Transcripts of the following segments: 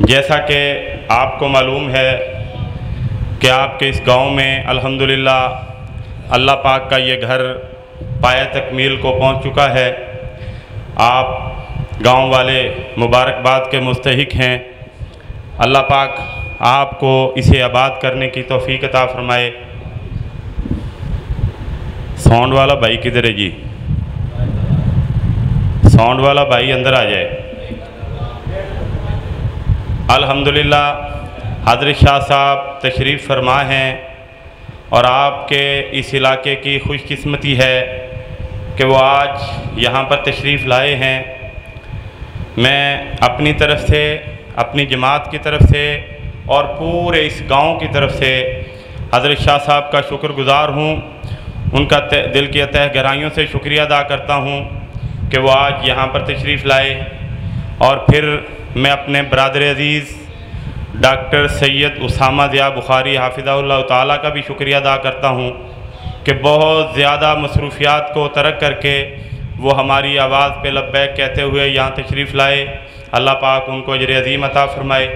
جیسا کہ آپ کو معلوم ہے کہ آپ کے اس گاؤں میں الحمدللہ اللہ پاک کا یہ گھر پایہ تکمیل کو پہنچ چکا ہے۔ آپ گاؤں والے مبارکباد کے مستحق ہیں۔ اللہ پاک آپ کو اسے آباد کرنے کی توفیق عطا فرمائے۔ ساؤنڈ والا بھائی کدھر ہے جی؟ ساؤنڈ والا بھائی اندر آ جائے۔ الحمدللہ حضرت شاہ صاحب تشریف فرما ہیں اور آپ کے اس علاقے کی خوش قسمتی ہے کہ وہ آج یہاں پر تشریف لائے ہیں۔ میں اپنی طرف سے، اپنی جماعت کی طرف سے اور پورے اس گاؤں کی طرف سے حضرت شاہ صاحب کا شکر گزار ہوں۔ ان کا دل کی تہ گہرائیوں سے شکریہ ادا کرتا ہوں کہ وہ آج یہاں پر تشریف لائے۔ اور پھر میں اپنے برادر عزیز ڈاکٹر سید اسامہ ضیاء بخاری حافظہ اللہ تعالیٰ کا بھی شکریہ ادا کرتا ہوں کہ بہت زیادہ مصروفیات کو ترک کر کے وہ ہماری آواز پہ لبیک کہتے ہوئے یہاں تشریف لائے۔ اللہ پاک ان کو اجر عظیم عطا فرمائے۔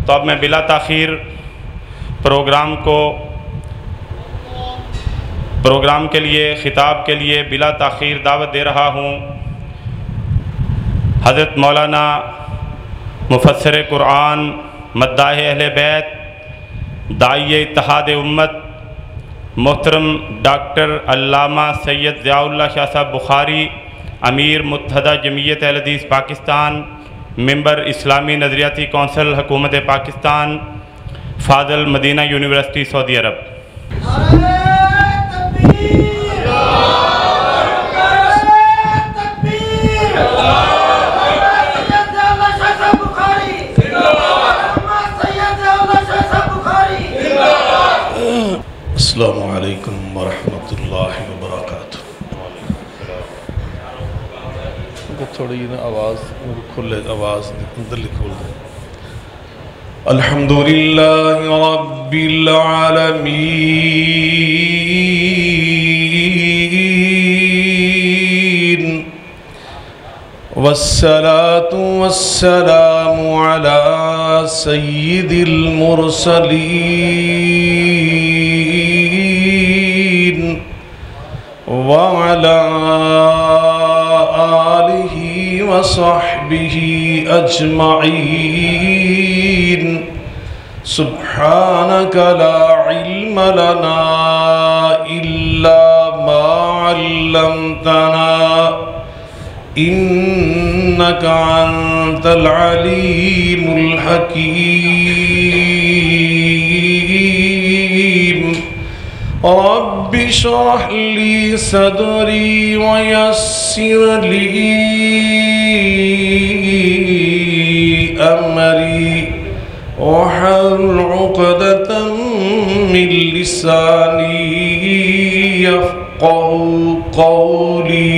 تو اب میں بلا تاخیر پروگرام کے لیے، خطاب کے لیے بلا تاخیر دعوت دے رہا ہوں حضرت مولانا مفسر قرآن، مداح اہل بیت، داعی اتحاد امت، محترم ڈاکٹر علامہ سید ضیاء اللہ شاہ صاحب بخاری، امیر متحدہ جمعیت اہل حدیث پاکستان، ممبر اسلامی نظریاتی کونسل حکومت پاکستان، فاضل مدینہ یونیورسٹی سعودی عرب۔ السلام علیکم ورحمۃ اللہ وبرکاتہ۔ تھوڑی آواز کھلے، آواز اندر کھول دیں۔ الحمدللہ رب العالمین والصلاة والسلام علی سید المرسلین وعلى آلہ وصحبہ اجمعین۔ سبحانک لا علم لنا الا ما علمتنا انک انت العلیم الحکیم۔ رب اشرح لی صدری ویسر لی امری واحلل عقدۃ من لسانی یفقهوا قولی۔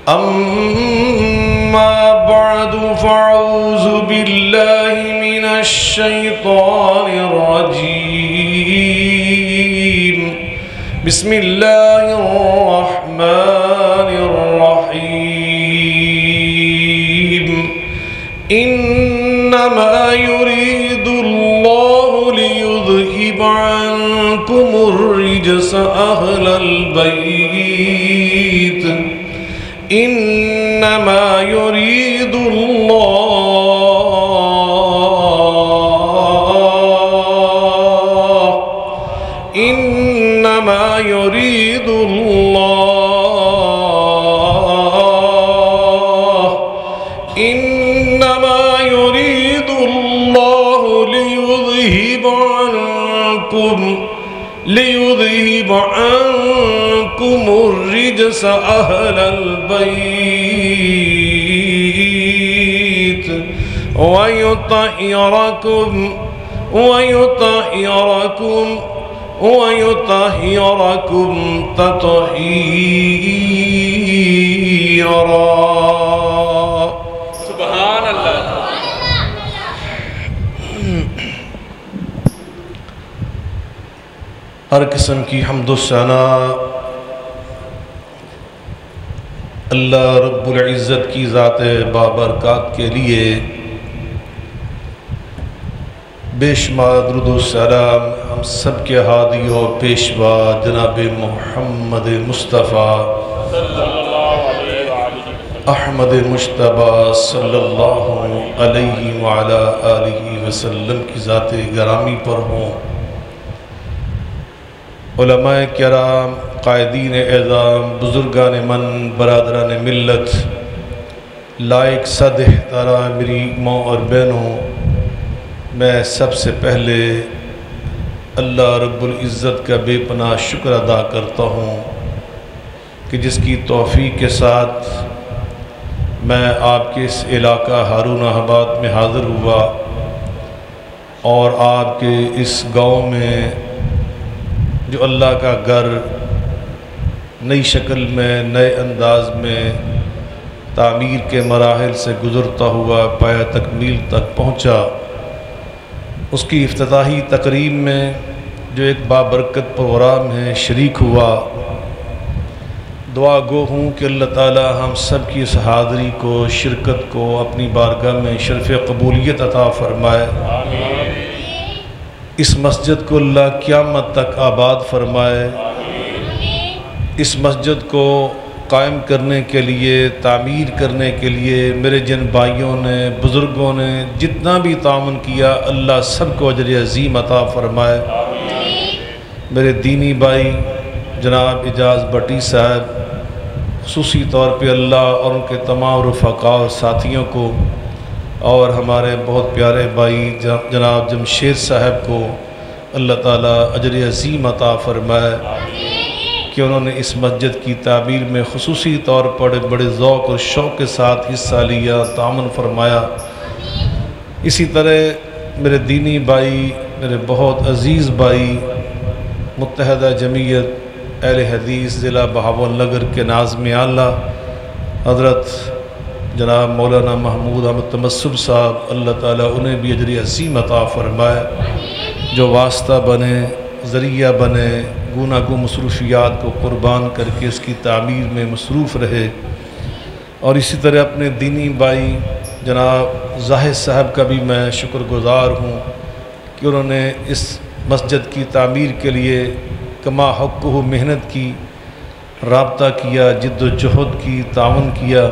اما بعد فاعوذ باللہ من الشیطان الرجیم۔ بسم اللہ الرحمن الرحیم۔ انما يريد الله ليذهب عنكم الرجس اهل البيت۔ انما يريد الله ليذهب عنكم الرجس أهل البيت ويطهركم تطهيرا۔ سبحان اللہ۔ ہر قسم کی حمد و ثنا اللہ رب العزت کی ذات بابرکات کے لیے بے شمار درود و سلام ہم سب کے ہادی و پیشوا جناب محمد مصطفیٰ احمد مجتبیٰ صلی اللہ علیہ وعلا آلہ وسلم کی ذات گرامی پر ہوں۔ علماء کرام، قائدین اعظام، بزرگان من، برادران ملت، لائق صد احترام میری ماں اور بہنوں، میں سب سے پہلے اللہ رب العزت کا بے پناہ شکر ادا کرتا ہوں کہ جس کی توفیق کے ساتھ میں آپ کے اس علاقہ ہارون آباد میں حاضر ہوا اور آپ کے اس گاؤں میں جو اللہ کا گھر نئی شکل میں، نئے انداز میں تعمیر کے مراحل سے گزرتا ہوا پایہ تکمیل تک پہنچا، اس کی افتتاحی تقریب میں جو ایک بابرکت پروگرام ہے شریک ہوا۔ دعا گو ہوں کہ اللہ تعالی ہم سب کی اس حاضری کو، شرکت کو اپنی بارگاہ میں شرف قبولیت عطا فرمائے۔ اس مسجد کو اللہ قیامت تک آباد فرمائے۔ اس مسجد کو قائم کرنے کے لیے، تعمیر کرنے کے لیے میرے جن بھائیوں نے، بزرگوں نے جتنا بھی تعاون کیا، اللہ سب کو اجر عظیم عطا فرمائے۔ میرے دینی بھائی جناب اعجاز بٹی صاحب، خصوصی طور پہ اللہ اور ان کے تمام رفقاء اور ساتھیوں کو، اور ہمارے بہت پیارے بھائی جناب جمشید صاحب کو اللہ تعالیٰ اجر عظیم عطا فرمائے کہ انہوں نے اس مسجد کی تعمیر میں خصوصی طور پر بڑے ذوق اور شوق کے ساتھ حصہ لیا، تعاون فرمایا۔ اسی طرح میرے دینی بھائی، میرے بہت عزیز بھائی، متحدہ جمعیت اہل حدیث ضلع بہاول نگر کے ناظم اعلیٰ حضرت جناب مولانا محمود احمد تمسب صاحب، اللہ تعالیٰ انہیں بھی اجر عظیم عطا فرمائے، جو واسطہ بنے، ذریعہ بنے، گوناگوں مصروفیات کو قربان کر کے اس کی تعمیر میں مصروف رہے۔ اور اسی طرح اپنے دینی بھائی جناب زاہد صاحب کا بھی میں شکر گزار ہوں کہ انہوں نے اس مسجد کی تعمیر کے لیے کما حق محنت کی، رابطہ کیا، جد و جہد کی، تعاون کیا۔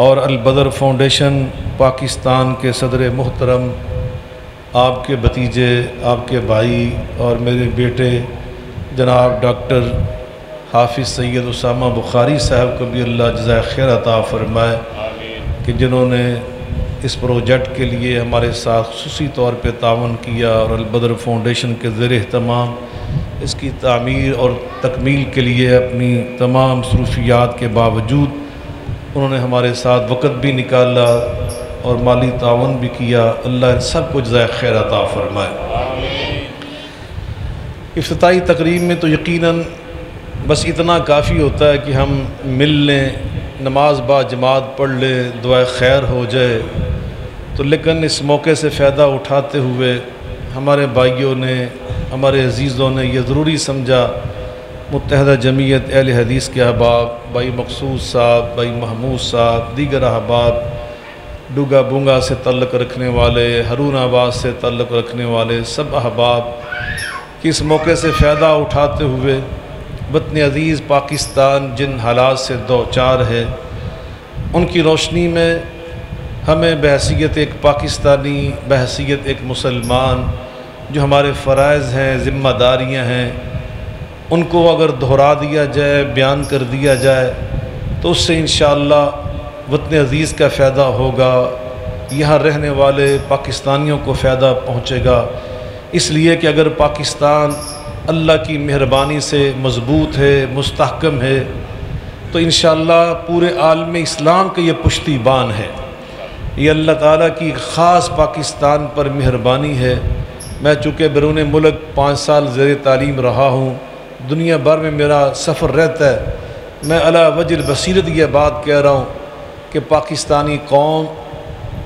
اور البدر فاؤنڈیشن پاکستان کے صدر محترم، آپ کے بھتیجے، آپ کے بھائی اور میرے بیٹے جناب ڈاکٹر حافظ سید اسامہ بخاری صاحب کو بھی اللہ جزائے خیر عطا فرمائے کہ جنہوں نے اس پروجیکٹ کے لیے ہمارے ساتھ خصوصی طور پہ تعاون کیا، اور البدر فاؤنڈیشن کے زیر اہتمام اس کی تعمیر اور تکمیل کے لیے اپنی تمام مصروفیات کے باوجود انہوں نے ہمارے ساتھ وقت بھی نکالا اور مالی تعاون بھی کیا۔ اللہ ان سب کو جزائے خیر عطا فرمائے۔ افتتاحی تقریب میں تو یقیناً بس اتنا کافی ہوتا ہے کہ ہم مل لیں، نماز با جماعت پڑھ لیں، دعائے خیر ہو جائے، تو لیکن اس موقع سے فائدہ اٹھاتے ہوئے ہمارے بھائیوں نے، ہمارے عزیزوں نے یہ ضروری سمجھا، متحدہ جمعیت اہل حدیث کے احباب، بھائی مقصود صاحب، بھائی محمود صاحب، دیگر احباب، ڈوگا بونگا سے تعلق رکھنے والے، ہارون آباد سے تعلق رکھنے والے سب احباب کہ اس موقع سے فائدہ اٹھاتے ہوئے وطن عزیز پاکستان جن حالات سے دوچار ہے، ان کی روشنی میں ہمیں بحیثیت ایک پاکستانی، بحیثیت ایک مسلمان، جو ہمارے فرائض ہیں، ذمہ داریاں ہیں، ان کو اگر دہرا دیا جائے، بیان کر دیا جائے، تو اس سے انشاءاللہ وطن عزیز کا فائدہ ہوگا، یہاں رہنے والے پاکستانیوں کو فائدہ پہنچے گا۔ اس لیے کہ اگر پاکستان اللہ کی مہربانی سے مضبوط ہے، مستحکم ہے، تو انشاءاللہ پورے عالم اسلام کا یہ پشتی بان ہے۔ یہ اللہ تعالیٰ کی خاص پاکستان پر مہربانی ہے۔ میں چونکہ بیرون ملک 5 سال زیر تعلیم رہا ہوں، دنیا بھر میں میرا سفر رہتا ہے، میں علی وجہ البصیرت یہ بات کہہ رہا ہوں کہ پاکستانی قوم،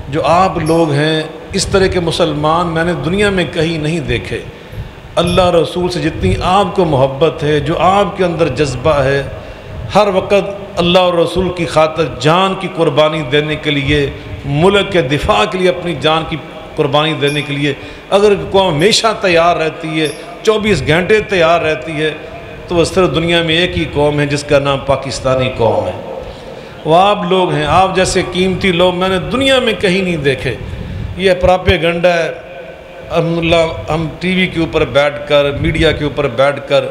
جو آپ لوگ ہیں، اس طرح کے مسلمان میں نے دنیا میں کہیں نہیں دیکھے۔ اللہ رسول سے جتنی آپ کو محبت ہے، جو آپ کے اندر جذبہ ہے، ہر وقت اللہ اور رسول کی خاطر جان کی قربانی دینے کے لیے، ملک کے دفاع کے لیے اپنی جان کی قربانی دینے کے لیے۔ اگر قوم ہمیشہ تیار رہتی ہے، 24 گھنٹے تیار رہتی ہے، تو وہ صرف دنیا میں ایک ہی قوم ہے جس کا نام پاکستانی قوم ہے۔ وہ آپ لوگ ہیں، آپ جیسے قیمتی لوگ میں نے دنیا میں کہیں نہیں دیکھے۔ یہ پراپیگنڈا ہے، الحمدللہ ہم ٹی وی کے اوپر بیٹھ کر، میڈیا کے اوپر بیٹھ کر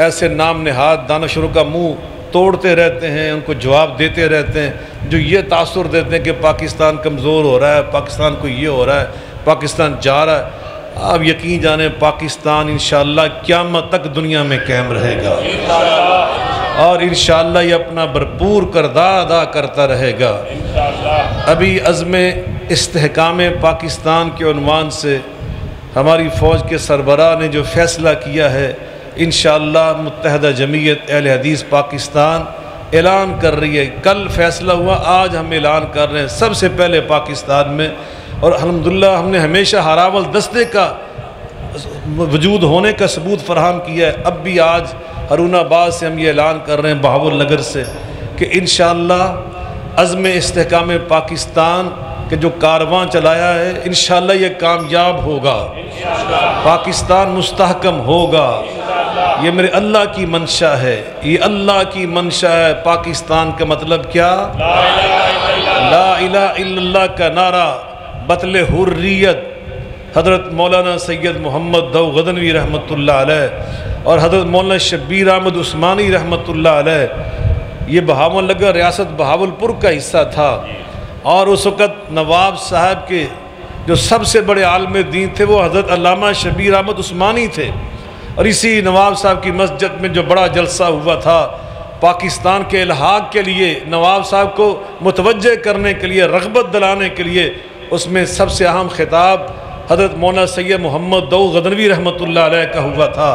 ایسے نام نہاد دانشوروں کا منہ توڑتے رہتے ہیں، ان کو جواب دیتے رہتے ہیں جو یہ تاثر دیتے ہیں کہ پاکستان کمزور ہو رہا ہے، پاکستان کو یہ ہو رہا ہے، پاکستان جا رہا ہے۔ آپ یقین جانیں پاکستان انشاءاللہ قیامت تک دنیا میں قائم رہے گا، اور انشاءاللہ یہ اپنا بھرپور کردار ادا کرتا رہے گا۔ ابھی عزم استحکام پاکستان کے عنوان سے ہماری فوج کے سربراہ نے جو فیصلہ کیا ہے، انشاءاللہ متحدہ جمعیت اہل حدیث پاکستان اعلان کر رہی ہے۔ کل فیصلہ ہوا، آج ہم اعلان کر رہے ہیں سب سے پہلے پاکستان میں، اور الحمدللہ ہم نے ہمیشہ ہراول دستے کا وجود ہونے کا ثبوت فراہم کیا ہے۔ اب بھی آج ہارون آباد سے ہم یہ اعلان کر رہے ہیں، بہاول نگر سے، کہ انشاءاللہ عزم استحکام پاکستان کہ جو کارواں چلایا ہے انشاءاللہ یہ کامیاب ہوگا، پاکستان مستحکم ہوگا۔ یہ میرے اللہ کی منشا ہے، یہ اللہ کی منشا ہے۔ پاکستان کا مطلب کیا؟ لا الہ الا اللہ کا نعرہ بطل حریت حضرت مولانا سید محمد دو غزنوی رحمۃ اللہ علیہ اور حضرت مولانا شبیر احمد عثمانی رحمۃ اللہ علیہ، یہ بہاول نگر ریاست بہاولپور کا حصہ تھا، اور اس وقت نواب صاحب کے جو سب سے بڑے عالم دین تھے وہ حضرت علامہ شبیر احمد عثمانی تھے، اور اسی نواب صاحب کی مسجد میں جو بڑا جلسہ ہوا تھا پاکستان کے الحاق کے لیے، نواب صاحب کو متوجہ کرنے کے لیے، رغبت دلانے کے لیے، اس میں سب سے اہم خطاب حضرت مولانا سید محمد دو غزنوی رحمۃ اللہ علیہ کا ہوا تھا،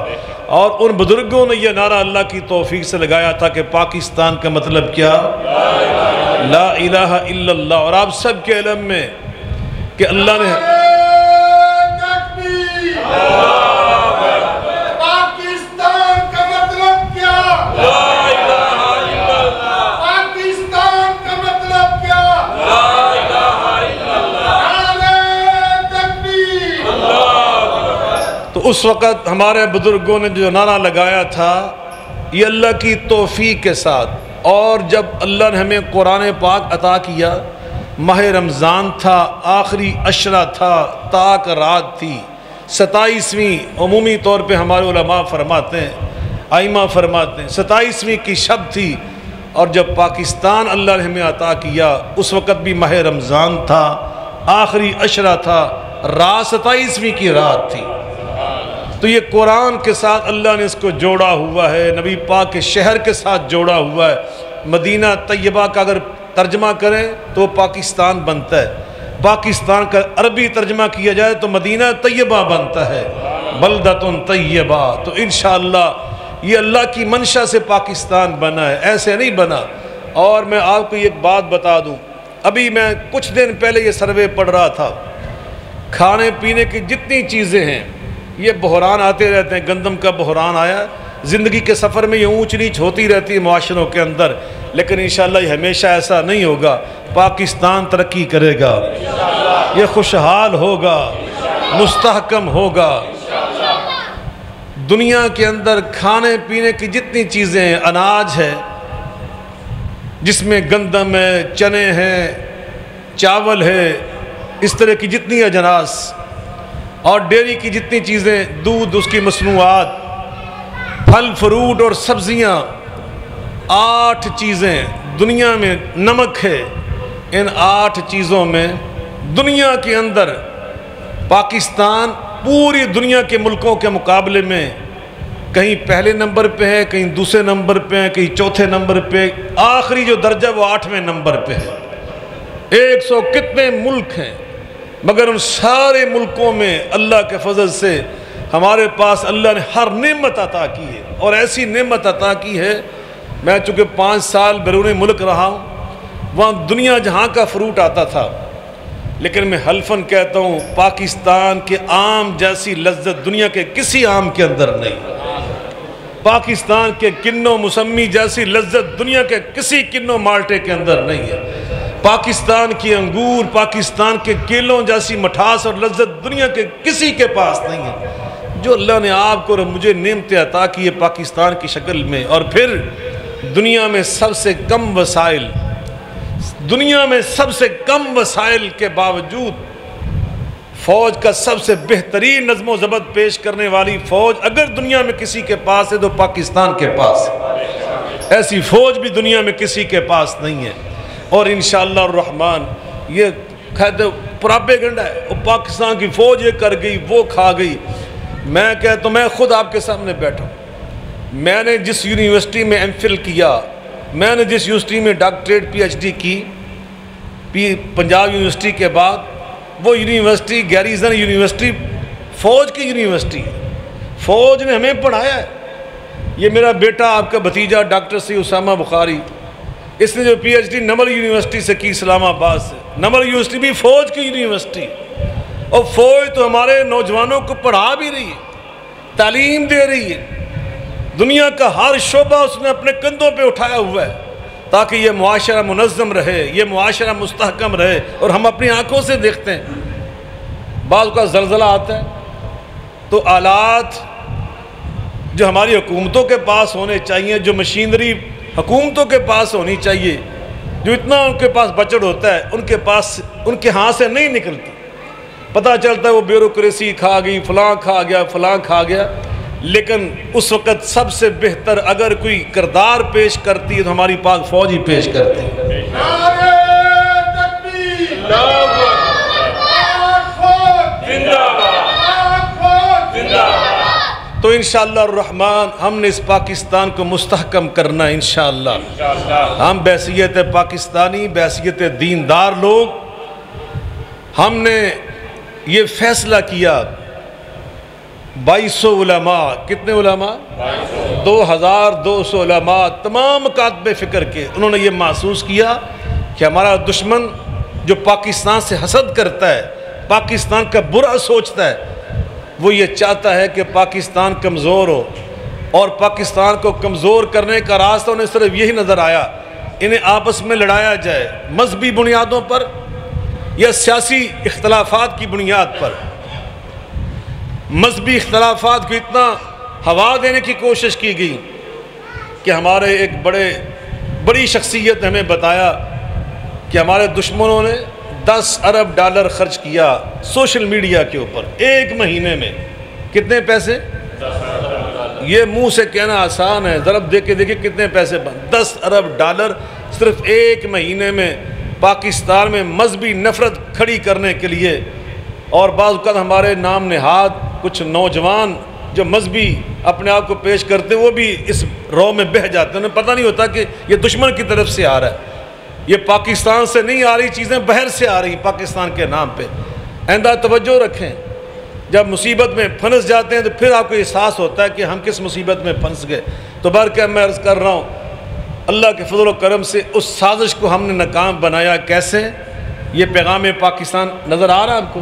اور ان بزرگوں نے یہ نعرہ اللہ کی توفیق سے لگایا تھا کہ پاکستان کا مطلب کیا؟ لا الہ الا اللہ۔ اور آپ سب کے علم میں کہ اللہ نے پاکستان کا مطلب کیا؟ لا الہ الا اللہ۔ پاکستان کا مطلب کیا؟ لا الہ الا اللہ۔ نعرہ تکبیر۔ تو اس وقت ہمارے بزرگوں نے جو نعرہ لگایا تھا یہ اللہ کی توفیق کے ساتھ، اور جب اللہ نے ہمیں قرآن پاک عطا کیا، ماہ رمضان تھا، آخری عشرہ تھا، تاک رات تھی، 27ویں عمومی طور پہ ہمارے علماء فرماتے ہیں، ائمہ فرماتے ہیں 27ویں کی شب تھی، اور جب پاکستان اللہ نے ہمیں عطا کیا اس وقت بھی ماہ رمضان تھا، آخری عشرہ تھا، رات 27ویں کی رات تھی۔ تو یہ قرآن کے ساتھ اللہ نے اس کو جوڑا ہوا ہے، نبی پاک کے شہر کے ساتھ جوڑا ہوا ہے۔ مدینہ طیبہ کا اگر ترجمہ کریں تو پاکستان بنتا ہے، پاکستان کا عربی ترجمہ کیا جائے تو مدینہ طیبہ بنتا ہے، بلدۃ طیبہ۔ تو انشاءاللہ یہ اللہ کی منشا سے پاکستان بنا ہے، ایسے نہیں بنا۔ اور میں آپ کو ایک بات بتا دوں، ابھی میں کچھ دن پہلے یہ سروے پڑھ رہا تھا، کھانے پینے کی جتنی چیزیں ہیں یہ بحران آتے رہتے ہیں، گندم کا بحران آیا، زندگی کے سفر میں یہ اونچ نیچ ہوتی رہتی ہے معاشروں کے اندر، لیکن انشاءاللہ یہ ہمیشہ ایسا نہیں ہوگا۔ پاکستان ترقی کرے گا، یہ خوشحال ہوگا، مستحکم ہوگا۔ دنیا کے اندر کھانے پینے کی جتنی چیزیں ہیں، اناج ہے جس میں گندم ہے، چنے ہیں، چاول ہے، اس طرح کی جتنی اجناس، اور ڈیری کی جتنی چیزیں، دودھ، اس کی مصنوعات، پھل فروٹ اور سبزیاں، 8 چیزیں دنیا میں، نمک ہے، ان 8 چیزوں میں دنیا کے اندر پاکستان پوری دنیا کے ملکوں کے مقابلے میں کہیں پہلے نمبر پہ ہے، کہیں دوسرے نمبر پہ ہے، کہیں چوتھے نمبر پہ، آخری جو درجہ وہ 8ویں نمبر پہ ہے۔ 100 کتنے ملک ہیں، مگر ان سارے ملکوں میں اللہ کے فضل سے ہمارے پاس اللہ نے ہر نعمت عطا کی ہے، اور ایسی نعمت عطا کی ہے۔ میں چونکہ 5 سال بیرون ملک رہا ہوں، وہاں دنیا جہاں کا فروٹ آتا تھا، لیکن میں حلفاً کہتا ہوں پاکستان کے آم جیسی لذت دنیا کے کسی آم کے اندر نہیں، پاکستان کے کنو مسمی جیسی لذت دنیا کے کسی کنو مالٹے کے اندر نہیں ہے۔ پاکستان کی انگور، پاکستان کے کیلوں جیسی مٹھاس اور لذت دنیا کے کسی کے پاس نہیں ہے۔ جو اللہ نے آپ کو اور مجھے نعمتیں عطا کی ہے پاکستان کی شکل میں، اور پھر دنیا میں سب سے کم وسائل، دنیا میں سب سے کم وسائل کے باوجود فوج کا سب سے بہترین نظم و ضبط پیش کرنے والی فوج اگر دنیا میں کسی کے پاس ہے تو پاکستان کے پاس ہے۔ ایسی فوج بھی دنیا میں کسی کے پاس نہیں ہے۔ اور انشاءاللہ الرحمن یہ کہتے پراپیگنڈا ہے، وہ پاکستان کی فوج یہ کر گئی، وہ کھا گئی۔ میں کہتا ہوں، میں خود آپ کے سامنے بیٹھا ہوں، میں نے جس یونیورسٹی میں ایم فل کیا، میں نے جس یونیورسٹی میں ڈاکٹریٹ پی ایچ ڈی کی، پنجاب یونیورسٹی کے بعد، وہ یونیورسٹی گیریزن یونیورسٹی فوج کی یونیورسٹی ہے۔ فوج نے ہمیں پڑھایا ہے۔ یہ میرا بیٹا، آپ کا بھتیجا ڈاکٹر سی اسامہ بخاری، اس نے جو P H D NUML university سے کی، اسلام آباد سے، نمل یونیورسٹی بھی فوج کی یونیورسٹی، اور فوج تو ہمارے نوجوانوں کو پڑھا بھی رہی ہے، تعلیم دے رہی ہے۔ دنیا کا ہر شعبہ اس نے اپنے کندھوں پہ اٹھایا ہوا ہے تاکہ یہ معاشرہ منظم رہے، یہ معاشرہ مستحکم رہے۔ اور ہم اپنی آنکھوں سے دیکھتے ہیں، بعض کا زلزلہ آتا ہے تو آلات جو ہماری حکومتوں کے پاس ہونے چاہیے، جو مشینری حکومتوں کے پاس ہونی چاہیے، جو اتنا ان کے پاس بجٹ ہوتا ہے، ان کے ہاتھ سے نہیں نکلتی۔ پتہ چلتا ہے وہ بیوروکریسی کھا گئی، فلاں کھا گیا، فلاں کھا گیا۔ لیکن اس وقت سب سے بہتر اگر کوئی کردار پیش کرتی ہے تو ہماری پاک فوج ہی پیش کرتی ہے۔ نعرہ تکبیر، پاک فوج زندہ باد، پاک فوج زندہ باد۔ تو انشاءاللہ الرحمن ہم نے اس پاکستان کو مستحکم کرنا ہے انشاءاللہ۔ ہم بحیثیت پاکستانی، بحیثیت دیندار لوگ، ہم نے یہ فیصلہ کیا، 2200 علماء، کتنے علماء؟ 2200 علماء، تمام مکاتب فکر کے، انہوں نے یہ محسوس کیا کہ ہمارا دشمن جو پاکستان سے حسد کرتا ہے، پاکستان کا برا سوچتا ہے، وہ یہ چاہتا ہے کہ پاکستان کمزور ہو، اور پاکستان کو کمزور کرنے کا راستہ انہیں صرف یہی نظر آیا، انہیں آپس میں لڑایا جائے، مذہبی بنیادوں پر یا سیاسی اختلافات کی بنیاد پر۔ مذہبی اختلافات کو اتنا ہوا دینے کی کوشش کی گئی کہ ہمارے ایک بڑی شخصیت نے ہمیں بتایا کہ ہمارے دشمنوں نے $10 ارب خرچ کیا سوشل میڈیا کے اوپر ایک مہینے میں۔ کتنے پیسے؟ یہ منہ سے کہنا آسان ہے، ضرب دے کے دیکھیں کتنے پیسے بن۔ $10 ارب صرف ایک مہینے میں پاکستان میں مذہبی نفرت کھڑی کرنے کے لیے۔ اور بعض اوقات ہمارے نام نہاد کچھ نوجوان جو مذہبی اپنے آپ کو پیش کرتے ہیں، وہ بھی اس رو میں بہہ جاتے ہیں، انہیں پتہ نہیں ہوتا کہ یہ دشمن کی طرف سے آ رہا ہے، یہ پاکستان سے نہیں آ رہی چیزیں، باہر سے آ رہی ہیں پاکستان کے نام پہ۔ آئندہ توجہ رکھیں، جب مصیبت میں پھنس جاتے ہیں تو پھر آپ کو احساس ہوتا ہے کہ ہم کس مصیبت میں پھنس گئے۔ تو بہرکیف میں عرض کر رہا ہوں، اللہ کے فضل و کرم سے اس سازش کو ہم نے ناکام بنایا۔ کیسے؟ یہ پیغام پاکستان نظر آ رہا ہے آپ کو؟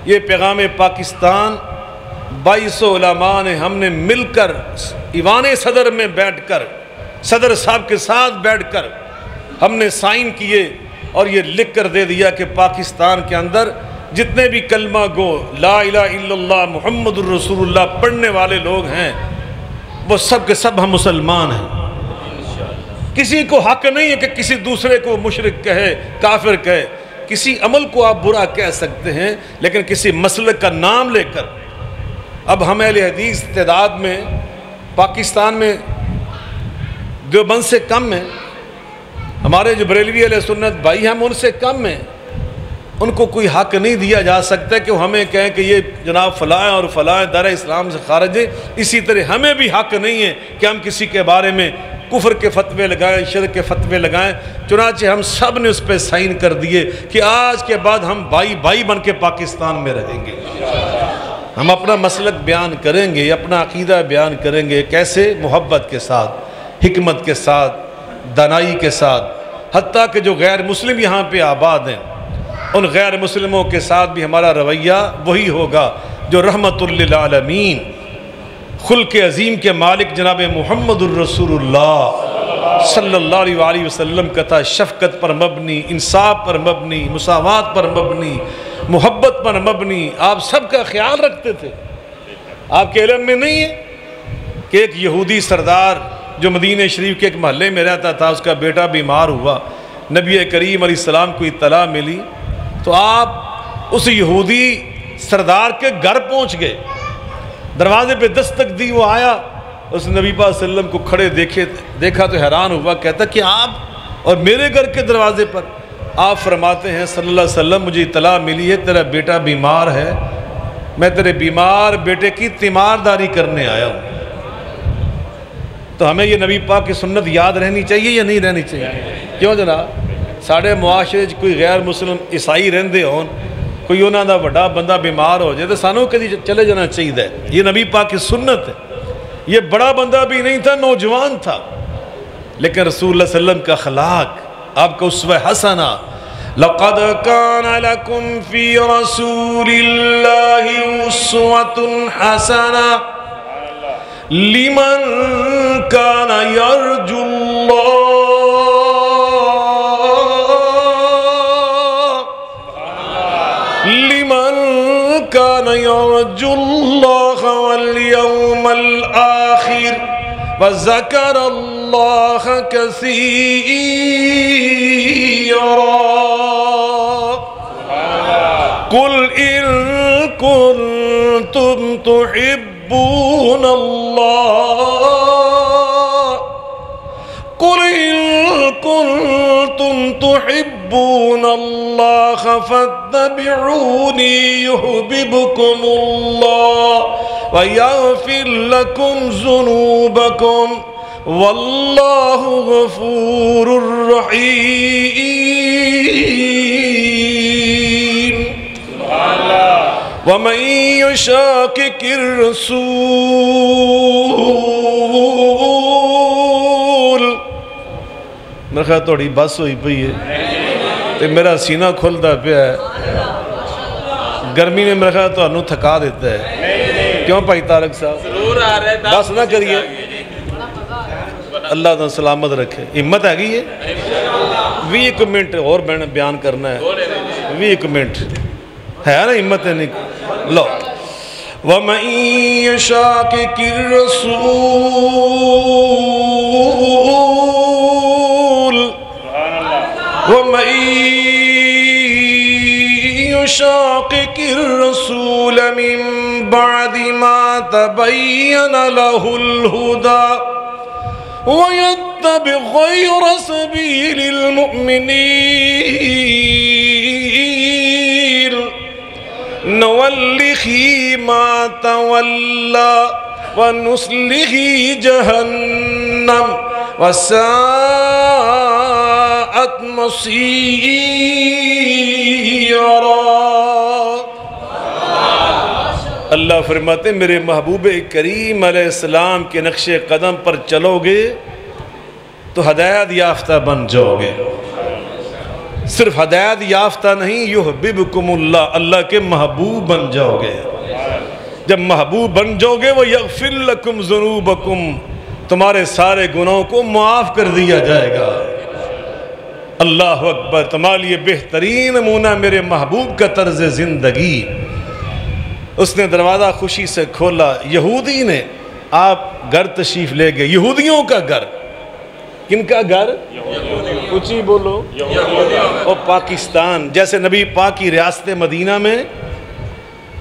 یہ پیغام پاکستان 2200 علماء نے ہم نے مل کر ایوان صدر میں بیٹھ کر، صدر صاحب کے ساتھ بیٹھ کر ہم نے سائن کیے اور یہ لکھ کر دے دیا کہ پاکستان کے اندر جتنے بھی کلمہ گو لا الہ الا اللہ محمد الرسول اللہ پڑھنے والے لوگ ہیں، وہ سب کے سب ہم مسلمان ہیں۔ کسی کو حق نہیں ہے کہ کسی دوسرے کو مشرک کہے، کافر کہے۔ کسی عمل کو آپ برا کہہ سکتے ہیں، لیکن کسی مسلک کا نام لے کر۔ اب ہم اہل حدیث تعداد میں پاکستان میں دیوبند سے کم ہیں، ہمارے جو بریلوی اہل سنت بھائی ہم ان سے کم ہیں۔ ان کو کوئی حق نہیں دیا جا سکتا کہ وہ ہمیں کہیں کہ یہ جناب فلاں اور فلاں دار اسلام سے خارج ہے۔ اسی طرح ہمیں بھی حق نہیں ہے کہ ہم کسی کے بارے میں کفر کے فتوے لگائیں، شرک کے فتوے لگائیں۔ چنانچہ ہم سب نے اس پہ سائن کر دیے کہ آج کے بعد ہم بھائی بن کے پاکستان میں رہیں گے۔ ہم اپنا مسلک بیان کریں گے، اپنا عقیدہ بیان کریں گے، کیسے؟ محبت کے ساتھ، حکمت کے ساتھ، دانائی کے ساتھ۔ حتیٰ کہ جو غیر مسلم یہاں پہ آباد ہیں، ان غیر مسلموں کے ساتھ بھی ہمارا رویہ وہی ہوگا جو رحمت للعالمین، خلق عظیم کے مالک جناب محمد الرسول اللہ صلی اللہ علیہ وآلہ وسلم کا تھا شفقت پر مبنی، انصاف پر مبنی، مساوات پر مبنی، محبت پر مبنی. آپ سب کا خیال رکھتے تھے. آپ کے علم میں نہیں ہے کہ ایک یہودی سردار جو مدینہ شریف کے ایک محلے میں رہتا تھا، اس کا بیٹا بیمار ہوا، نبی کریم علیہ السلام کو اطلاع ملی تو آپ اس یہودی سردار کے گھر پہنچ گئے، دروازے پہ دستک دی. وہ آیا، اس نے نبی پاک صلی اللہ علیہ وسلم کو کھڑے دیکھا تو حیران ہوا. کہتا کہ آپ اور میرے گھر کے دروازے پر؟ آپ فرماتے ہیں صلی اللہ علیہ وسلم مجھے اطلاع ملی ہے تیرا بیٹا بیمار ہے، میں تیرے بیمار بیٹے کی تیمارداری کرنے آیا ہوں. تو ہمیں یہ نبی پاک کی سنت یاد رہنی چاہیے یا نہیں رہنی چاہیے؟ کیوں جناب؟ ساڑھے معاشرے کوئی غیر مسلم عیسائی رہندے ہون، کوئی انہوں دا بڑا بندہ بیمار ہو جائے تو سانوں کدی چلے جانا چاہیے. یہ نبی پاک کی سنت ہے. یہ بڑا بندہ بھی نہیں تھا، نوجوان تھا، لیکن رسول اللہ صلی اللہ علیہ وسلم کا اخلاق، آپ کا اسوہ حسنہ. لَقَدْ كَانَ لَكُمْ فِي رَسُولِ اللَّهِ أُسْوَةٌ حَسَنَةٌ لِمَنْ كَانَ يَرْجُو اللَّهَ وَالْيَوْمَ الْآخِرَ وَذَكَرَ اللَّهَ كَثِيرًا. قُلْ إِن كُنتُمْ تُحِبُّونَ اللَّهَ قُلْ إِن كُنتُمْ تُحِبُّونَ اللَّهَ فَاتَّبِعُونِي يُحْبِبْكُمُ اللَّهُ وَيَغْفِرْ لَكُمْ ذُنُوبَكُمْ وَاللَّهُ غَفُورٌ رَحِيمٌ. وَمَن يُشَاقِقِ الرَّسُولَ، میرا خیال تھوڑی بس ہوئی پئی ہے تو میرا سینہ کھلتا پیا ہے. گرمی نے میرا خیال تو تھکا دیتا ہے. کیوں بھائی طارق صاحب؟ بس نہ کریے، اللہ تعالیٰ سلامت رکھے. ہمت ہے گی ہے 20 منٹ اور بیان کرنا ہے. 20 منٹ ہے نا، ہمت ہے نہیں. لو وَمَن يُشَاقِقِ الرَّسُولَ وَمَن يُشَاقِقِ الرَّسُولَ مِن بَعْدِ مَا تَبَيَّنَ لَهُ الْهُدَى وَيَتَّبِعْ غَيْرَ سَبِيلِ الْمُؤْمِنِينَ نُوَلِّهِ مَا تَوَلَّى وَنُصْلِهِ جَهَنَّمَ وَسَاءَتْ مَصِيرًا. اللہ فرماتے ہیں میرے محبوب کریم علیہ السلام کے نقش قدم پر چلو گے تو ہدایت یافتہ بن جاؤ گے. صرف ہدایت یافتہ نہیں، یحببکم اللہ، اللہ کے محبوب بن جاؤ گے. جب محبوب بن جاؤ گے وَیَغْفِرْ لَكُمْ ذُنُوبَكُمْ، تمہارے سارے گناہوں کو معاف کر دیا جائے گا. اللہ اکبر. تمہارے لیے بہترین نمونہ میرے محبوب کا طرز زندگی. اس نے دروازہ خوشی سے کھولا. یہودی نے آپ گھر تشریف لے گئے. یہودیوں کا گھر. کن کا گھر؟ اونچی بولو. اور پاکستان جیسے نبی پاک کی ریاست مدینہ میں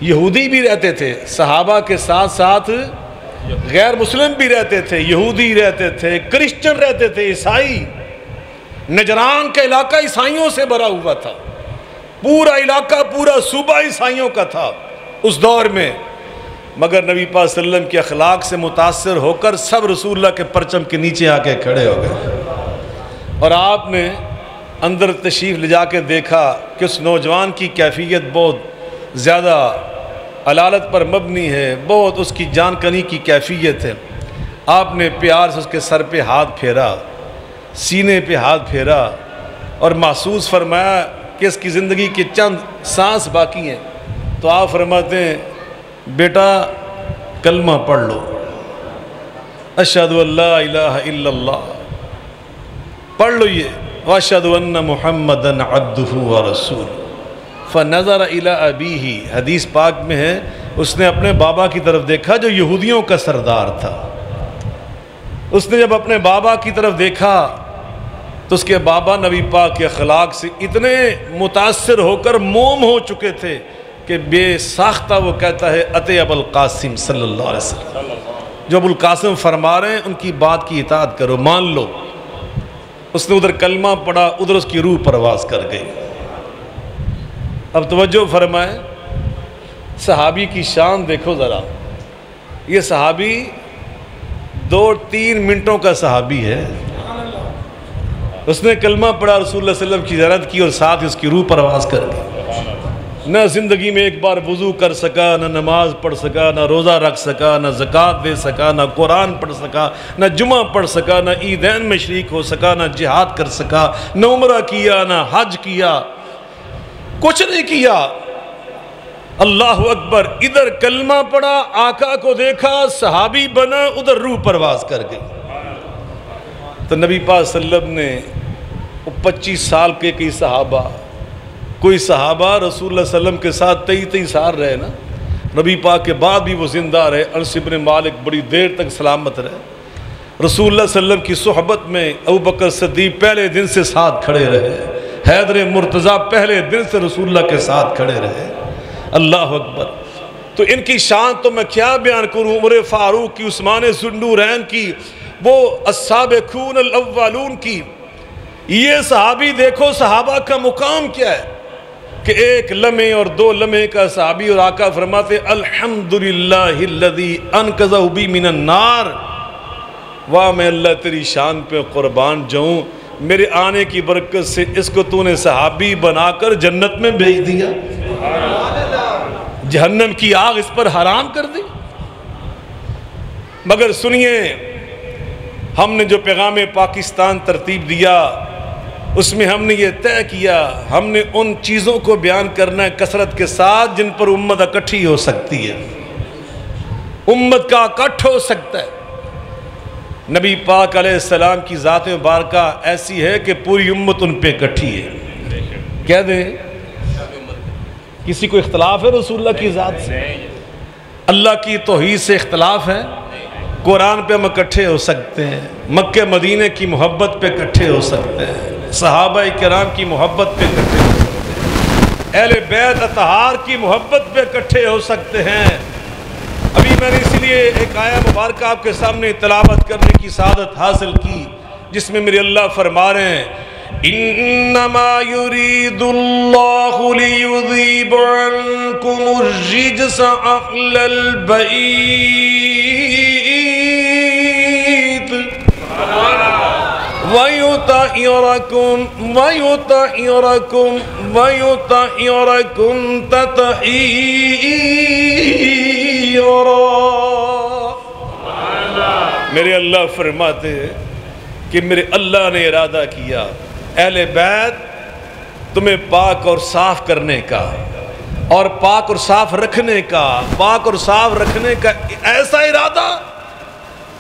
یہودی بھی رہتے تھے، صحابہ کے ساتھ ساتھ غیر مسلم بھی رہتے تھے، یہودی رہتے تھے، کرسچن رہتے تھے، عیسائی. نجران کا علاقہ عیسائیوں سے بھرا ہوا تھا. پورا علاقہ، پورا صوبہ عیسائیوں کا تھا اس دور میں. مگر نبی پاک صلی اللہ علیہ وسلم کے اخلاق سے متاثر ہو کر سب رسول اللہ کے پرچم کے نیچے آ کے کھڑے ہو گئے. اور آپ نے اندر تشریف لے جا کے دیکھا کہ اس نوجوان کی کیفیت بہت زیادہ علالت پر مبنی ہے، بہت اس کی جان کنی کی کیفیت ہے. آپ نے پیار سے اس کے سر پہ ہاتھ پھیرا، سینے پہ ہاتھ پھیرا اور محسوس فرمایا کہ اس کی زندگی کے چند سانس باقی ہیں. تو آپ فرماتے ہیں بیٹا کلمہ پڑھ لو، اشہد ان لا الہ الا اللہ پڑھ لو یہ وَأَشْهَدُ أَنَّ مُحَمَّدًا عَبْدُهُ وَرَسُولُهُ فَنَظَرَ إِلَىٰ أَبِيهِ، حدیث پاک میں ہے اس نے اپنے بابا کی طرف دیکھا جو یہودیوں کا سردار تھا۔ اس نے جب اپنے بابا کی طرف دیکھا تو اس کے بابا نبی پاک کے اخلاق سے اتنے متاثر ہو کر موم ہو چکے تھے کہ بے ساختہ وہ کہتا ہے اتے ابو القاسم صلی اللہ علیہ وسلم، جو ابو القاسم فرما رہے ہیں ان کی بات کی اطاعت کرو، مان لو۔ اس نے ادھر کلمہ پڑھا، ادھر اس کی روح پرواز کر گئی۔ اب توجہ فرمائیں، صحابی کی شان دیکھو ذرا، یہ صحابی 2-3 منٹوں کا صحابی ہے۔ اس نے کلمہ پڑھا، رسول اللہ صلی اللہ علیہ وسلم کی زیارت کی اور ساتھ اس کی روح پرواز کر گئی۔ نہ زندگی میں ایک بار وضو کر سکا، نہ نماز پڑھ سکا، نہ روزہ رکھ سکا، نہ زکوٰۃ دے سکا، نہ قرآن پڑھ سکا، نہ جمعہ پڑھ سکا، نہ عیدین میں شریک ہو سکا، نہ جہاد کر سکا، نہ عمرہ کیا، نہ حج کیا، کچھ نہیں کیا۔ اللہ اکبر، ادھر کلمہ پڑھا، آقا کو دیکھا، صحابی بنا، ادھر روح پرواز کر گئی۔ تو نبی پاک صلی اللہ علیہ وسلم نے 25 سال کے کئی صحابہ، کوئی صحابہ رسول اللہ صلی اللہ علیہ وسلم کے ساتھ 23 سال رہے نا، نبی پاک کے بعد بھی وہ زندہ رہے۔ انس بن مالک بڑی دیر تک سلامت رہے، رسول اللہ صلی اللہ علیہ وسلم کی صحبت میں ابوبکر صدیق پہلے دن سے ساتھ کھڑے رہے، حیدر مرتضیٰ پہلے دن سے رسول اللہ کے ساتھ کھڑے رہے۔ اللہ اکبر، تو ان کی شان تو میں کیا بیان کروں، عمر فاروق کی، عثمان ذوالنورین کی، وہ السابقون الاولون کی۔ یہ صحابی دیکھو، صحابہ کا مقام کیا ہے کہ 1 لمحے اور 2 لمحے کا صحابی، اور آقا فرماتے الحمدللہ الذی انقذہ بی من النار، واہ میں اللہ تیری شان پہ قربان جاؤں، میرے آنے کی برکت سے اس کو تو نے صحابی بنا کر جنت میں بھیج دیا، جہنم کی آگ اس پر حرام کر دی۔ مگر سنیے، ہم نے جو پیغام پاکستان ترتیب دیا اس میں ہم نے یہ طے کیا، ہم نے ان چیزوں کو بیان کرنا ہے کثرت کے ساتھ جن پر امت اکٹھی ہو سکتی ہے، امت کا اکٹھ ہو سکتا ہے۔ نبی پاک علیہ السلام کی ذات مبارکہ ایسی ہے کہ پوری امت ان پہ اکٹھی ہے۔ کہہ دیں کسی کو اختلاف ہے رسول اللہ کی ذات سے؟ اللہ کی توحید سے اختلاف ہے؟ قرآن پہ ہم اکٹھے ہو سکتے ہیں، مکہ مدینہ کی محبت پہ اکٹھے ہو سکتے ہیں، صحابہ کرام کی محبت پہ اکٹھے ہو سکتے ہیں، اہل بیت اطہار کی محبت پہ اکٹھے ہو سکتے ہیں۔ ابھی میں نے اس لیے ایک آیہ مبارکہ آپ کے سامنے تلاوت کرنے کی سعادت حاصل کی جس میں میرے اللہ فرما رہے ہیں انما یرید اللہ لیذیب عنکم الرجس اہل البیت وَيُطَهِّرَكُمْ تَطْهِيرًا۔ میرے اللہ فرماتے ہیں کہ میرے اللہ نے ارادہ کیا اہل بیت تمہیں پاک اور صاف کرنے کا اور پاک اور صاف رکھنے کا، پاک اور صاف رکھنے کا ایسا ارادہ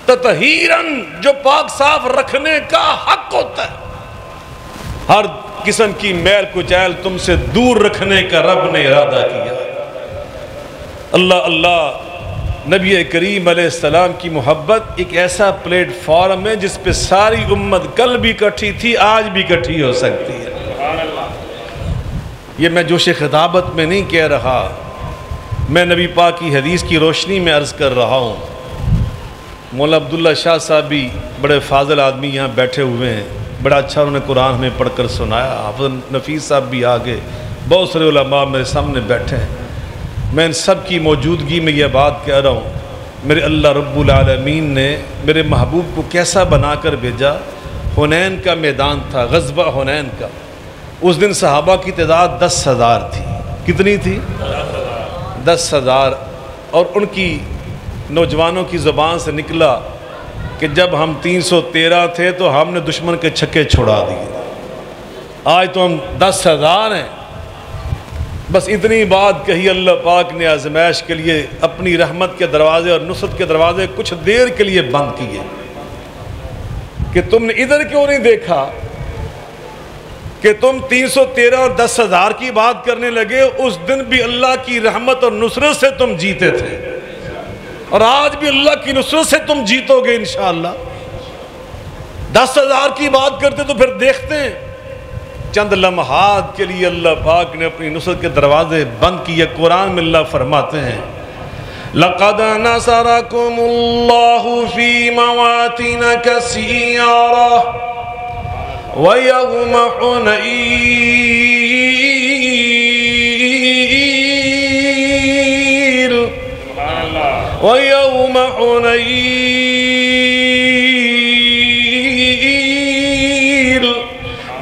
تطہیراً جو پاک صاف رکھنے کا حق ہوتا ہے، ہر قسم کی میل کچیل تم سے دور رکھنے کا رب نے ارادہ کیا۔ اللہ اللہ، نبی کریم علیہ السلام کی محبت ایک ایسا پلیٹ فارم ہے جس پہ ساری امت کل بھی اکٹھی تھی، آج بھی اکٹھی ہو سکتی ہے۔ یہ میں جوش خطابت میں نہیں کہہ رہا، میں نبی پاک کی حدیث کی روشنی میں عرض کر رہا ہوں۔ مولانا عبداللہ شاہ صاحب بھی بڑے فاضل آدمی یہاں بیٹھے ہوئے ہیں، بڑا اچھا انہوں نے قرآن ہمیں پڑھ کر سنایا۔ حافظ نفیس صاحب بھی آگے، بہت سارے علماء میرے سامنے بیٹھے ہیں۔ میں ان سب کی موجودگی میں یہ بات کہہ رہا ہوں، میرے اللہ رب العالمین نے میرے محبوب کو کیسا بنا کر بھیجا۔ حنین کا میدان تھا، غزوہ حنین کا، اس دن صحابہ کی تعداد 10,000 تھی۔ کتنی تھی؟ 10,000۔ اور ان کی نوجوانوں کی زبان سے نکلا کہ جب ہم 313 تھے تو ہم نے دشمن کے چھکے چھڑا دیے، آج تو ہم 10,000 ہیں۔ بس اتنی بات کہی، اللہ پاک نے آزمائش کے لیے اپنی رحمت کے دروازے اور نصرت کے دروازے کچھ دیر کے لیے بند کیے کہ تم نے ادھر کیوں نہیں دیکھا کہ تم 313 اور 10,000 کی بات کرنے لگے، اس دن بھی اللہ کی رحمت اور نصرت سے تم جیتے تھے، اور آج بھی اللہ کی نصرت سے تم جیتو گے انشاءاللہ۔ 10,000 کی بات کرتے تو پھر دیکھتے ہیں، چند لمحات کے لیے اللہ پاک نے اپنی نصرت کے دروازے بند کیے۔ قرآن میں اللہ فرماتے ہیں لَقَدْ نَصَرَكُمُ اللَّهُ فِي مَوَاطِنَ كَثِيرَةٍ وَيَوْمَ حُنَيْنٍ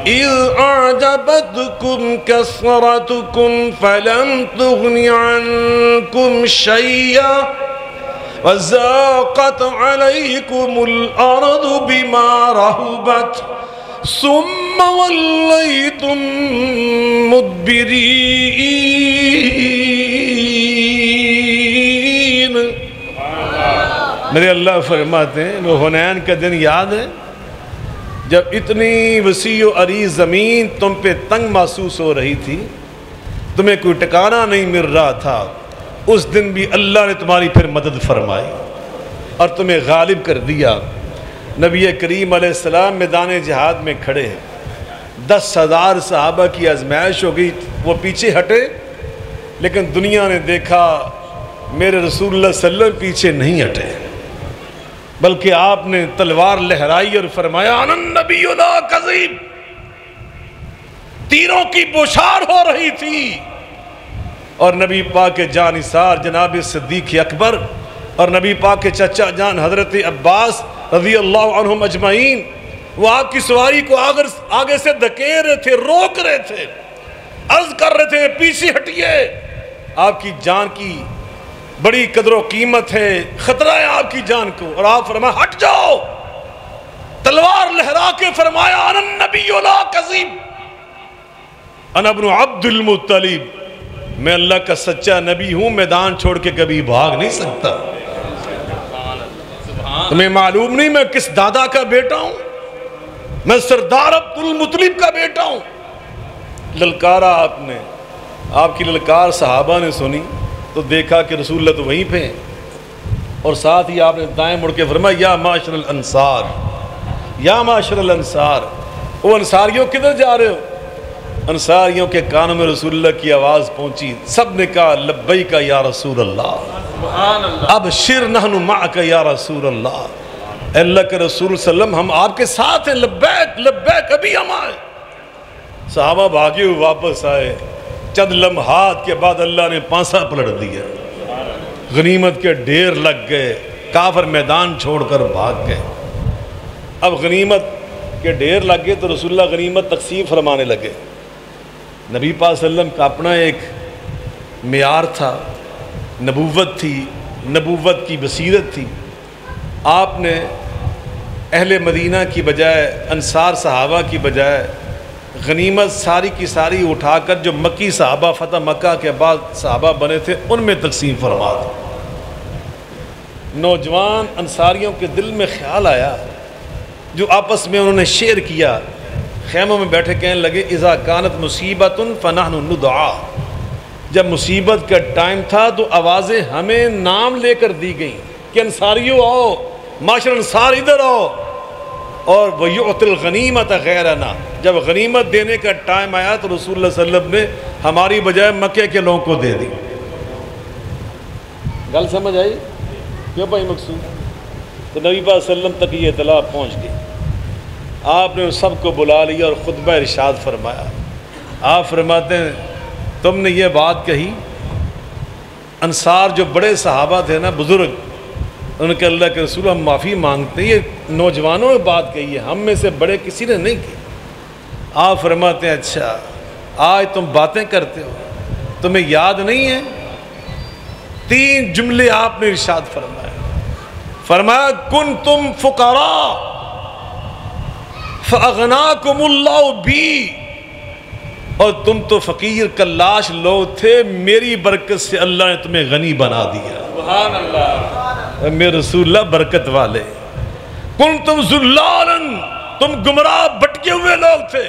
إِذْ أَعْجَبَتْكُمْ كَثْرَتُكُمْ فَلَمْ تُغْنِ عَنْكُمْ شَيْئًا وَضَاقَتْ عَلَيْكُمُ الْأَرْضُ بِمَا رَحُبَتْ ثُمَّ وَلَّيْتُمْ مُدْبِرِينَ۔ میرے اللہ فرماتے ہیں وہ حنین کا دن یاد ہے جب اتنی وسیع و عریض زمین تم پہ تنگ محسوس ہو رہی تھی، تمہیں کوئی ٹکانہ نہیں مل رہا تھا، اس دن بھی اللہ نے تمہاری پھر مدد فرمائی اور تمہیں غالب کر دیا۔ نبی کریم علیہ السلام میدان جہاد میں کھڑے ہیں، 10,000 صحابہ کی آزمائش ہو گئی، وہ پیچھے ہٹے، لیکن دنیا نے دیکھا میرے رسول اللہ صلی اللہ علیہ وسلم پیچھے نہیں ہٹے، بلکہ آپ نے تلوار لہرائی اور فرمایا انا النبی لا کذب۔ تیروں کی بوچھار ہو رہی تھی، اور نبی پاک کے جانثار جناب صدیق اکبر اور نبی پاک کے چچا جان حضرت عباس رضی اللہ عنہم اجمعین، وہ آپ کی سواری کو آگے سے دھکیل رہے تھے، روک رہے تھے، عرض کر رہے تھے پیچھے ہٹیے، آپ کی جان کی بڑی قدر و قیمت ہے، خطرہ ہے آپ کی جان کو، اور آپ فرمایا ہٹ جاؤ، تلوار لہرا کے فرمایا انا النبی لا کذب، انا ابن عبد المطلب، میں اللہ کا سچا نبی ہوں، میدان چھوڑ کے کبھی بھاگ نہیں سکتا۔ تمہیں معلوم نہیں میں کس دادا کا بیٹا ہوں؟ میں سردار عبد المطلب کا بیٹا ہوں۔ للکارا آپ نے، آپ کی للکار صحابہ نے سنی تو دیکھا کہ رسول اللہ تو وہیں پہ ہیں، اور ساتھ ہی آپ نے دائیں مڑ کے فرمایا یا معاشر الانصار، یا معاشر الانصار، او انصاریوں کدھر جا رہے ہو؟ انصاریوں کے کانوں میں رسول اللہ کی آواز پہنچی، سب نے کہا لبیک یا رسول اللہ، ابشر نحن معک یا رسول اللہ، اے اللہ کے رسول صلی اللہ علیہ وسلم ہم آپ کے ساتھ ہیں، لبیک لبیک، ابھی ہم آئے۔ صحابہ بھاگے ہوئے واپس آئے، چند لمحات کے بعد اللہ نے پانسا پلٹ دیا، غنیمت کے ڈھیر لگ گئے، کافر میدان چھوڑ کر بھاگ گئے۔ اب غنیمت کے ڈھیر لگ گئے تو رسول اللہ غنیمت تقسیم فرمانے لگے۔ نبی پاک صلی اللہ علیہ وسلم کا اپنا ایک معیار تھا، نبوت تھی، نبوت کی بصیرت تھی۔ آپ نے اہل مدینہ کی بجائے، انصار صحابہ کی بجائے، غنیمت ساری کی ساری اٹھا کر جو مکی صحابہ فتح مکہ کے بعد صحابہ بنے تھے ان میں تقسیم فرما دی۔ نوجوان انصاریوں کے دل میں خیال آیا، جو آپس میں انہوں نے شیئر کیا، خیموں میں بیٹھے کہنے لگے اذا کانت مصیبت فنحن ندعا، جب مصیبت کا ٹائم تھا تو آوازیں ہمیں نام لے کر دی گئیں کہ انصاریوں آؤ، معاشر انصار ادھر آؤ، اور وَيُعْتِ الْغَنِيمَةَ غَيْرَنَا، جب غنیمت دینے کا ٹائم آیا تو رسول اللہ صلی اللہ علیہ وسلم نے ہماری بجائے مکے کے لوگوں کو دے دی۔ گل سمجھ آئی کیوں بھائی مقصود؟ تو نبی پاک صلی اللہ علیہ وسلم تک یہ اطلاع پہنچ گئی، آپ نے سب کو بلا لیا اور خطبہ ارشاد فرمایا۔ آپ فرماتے ہیں تم نے یہ بات کہی، انصار جو بڑے صحابہ تھے نا، بزرگ، ان کے اللہ کے رسول ہم معافی مانگتے ہیں، یہ نوجوانوں نے بات کہی ہے، ہم میں سے بڑے کسی نے نہیں کی۔ آپ فرماتے ہیں اچھا آج تم باتیں کرتے ہو، تمہیں یاد نہیں ہے؟ 3 جملے آپ نے ارشاد فرمایا کنتم فقراء فاغناکم اللہ بی، اور تم تو فقیر کلاش لوگ تھے، میری برکت سے اللہ نے تمہیں غنی بنا دیا۔ سبحان اللہ، میرے رسول اللہ برکت والے۔ کنتم ذلالا، تم گمراہ بٹکے ہوئے لوگ تھے،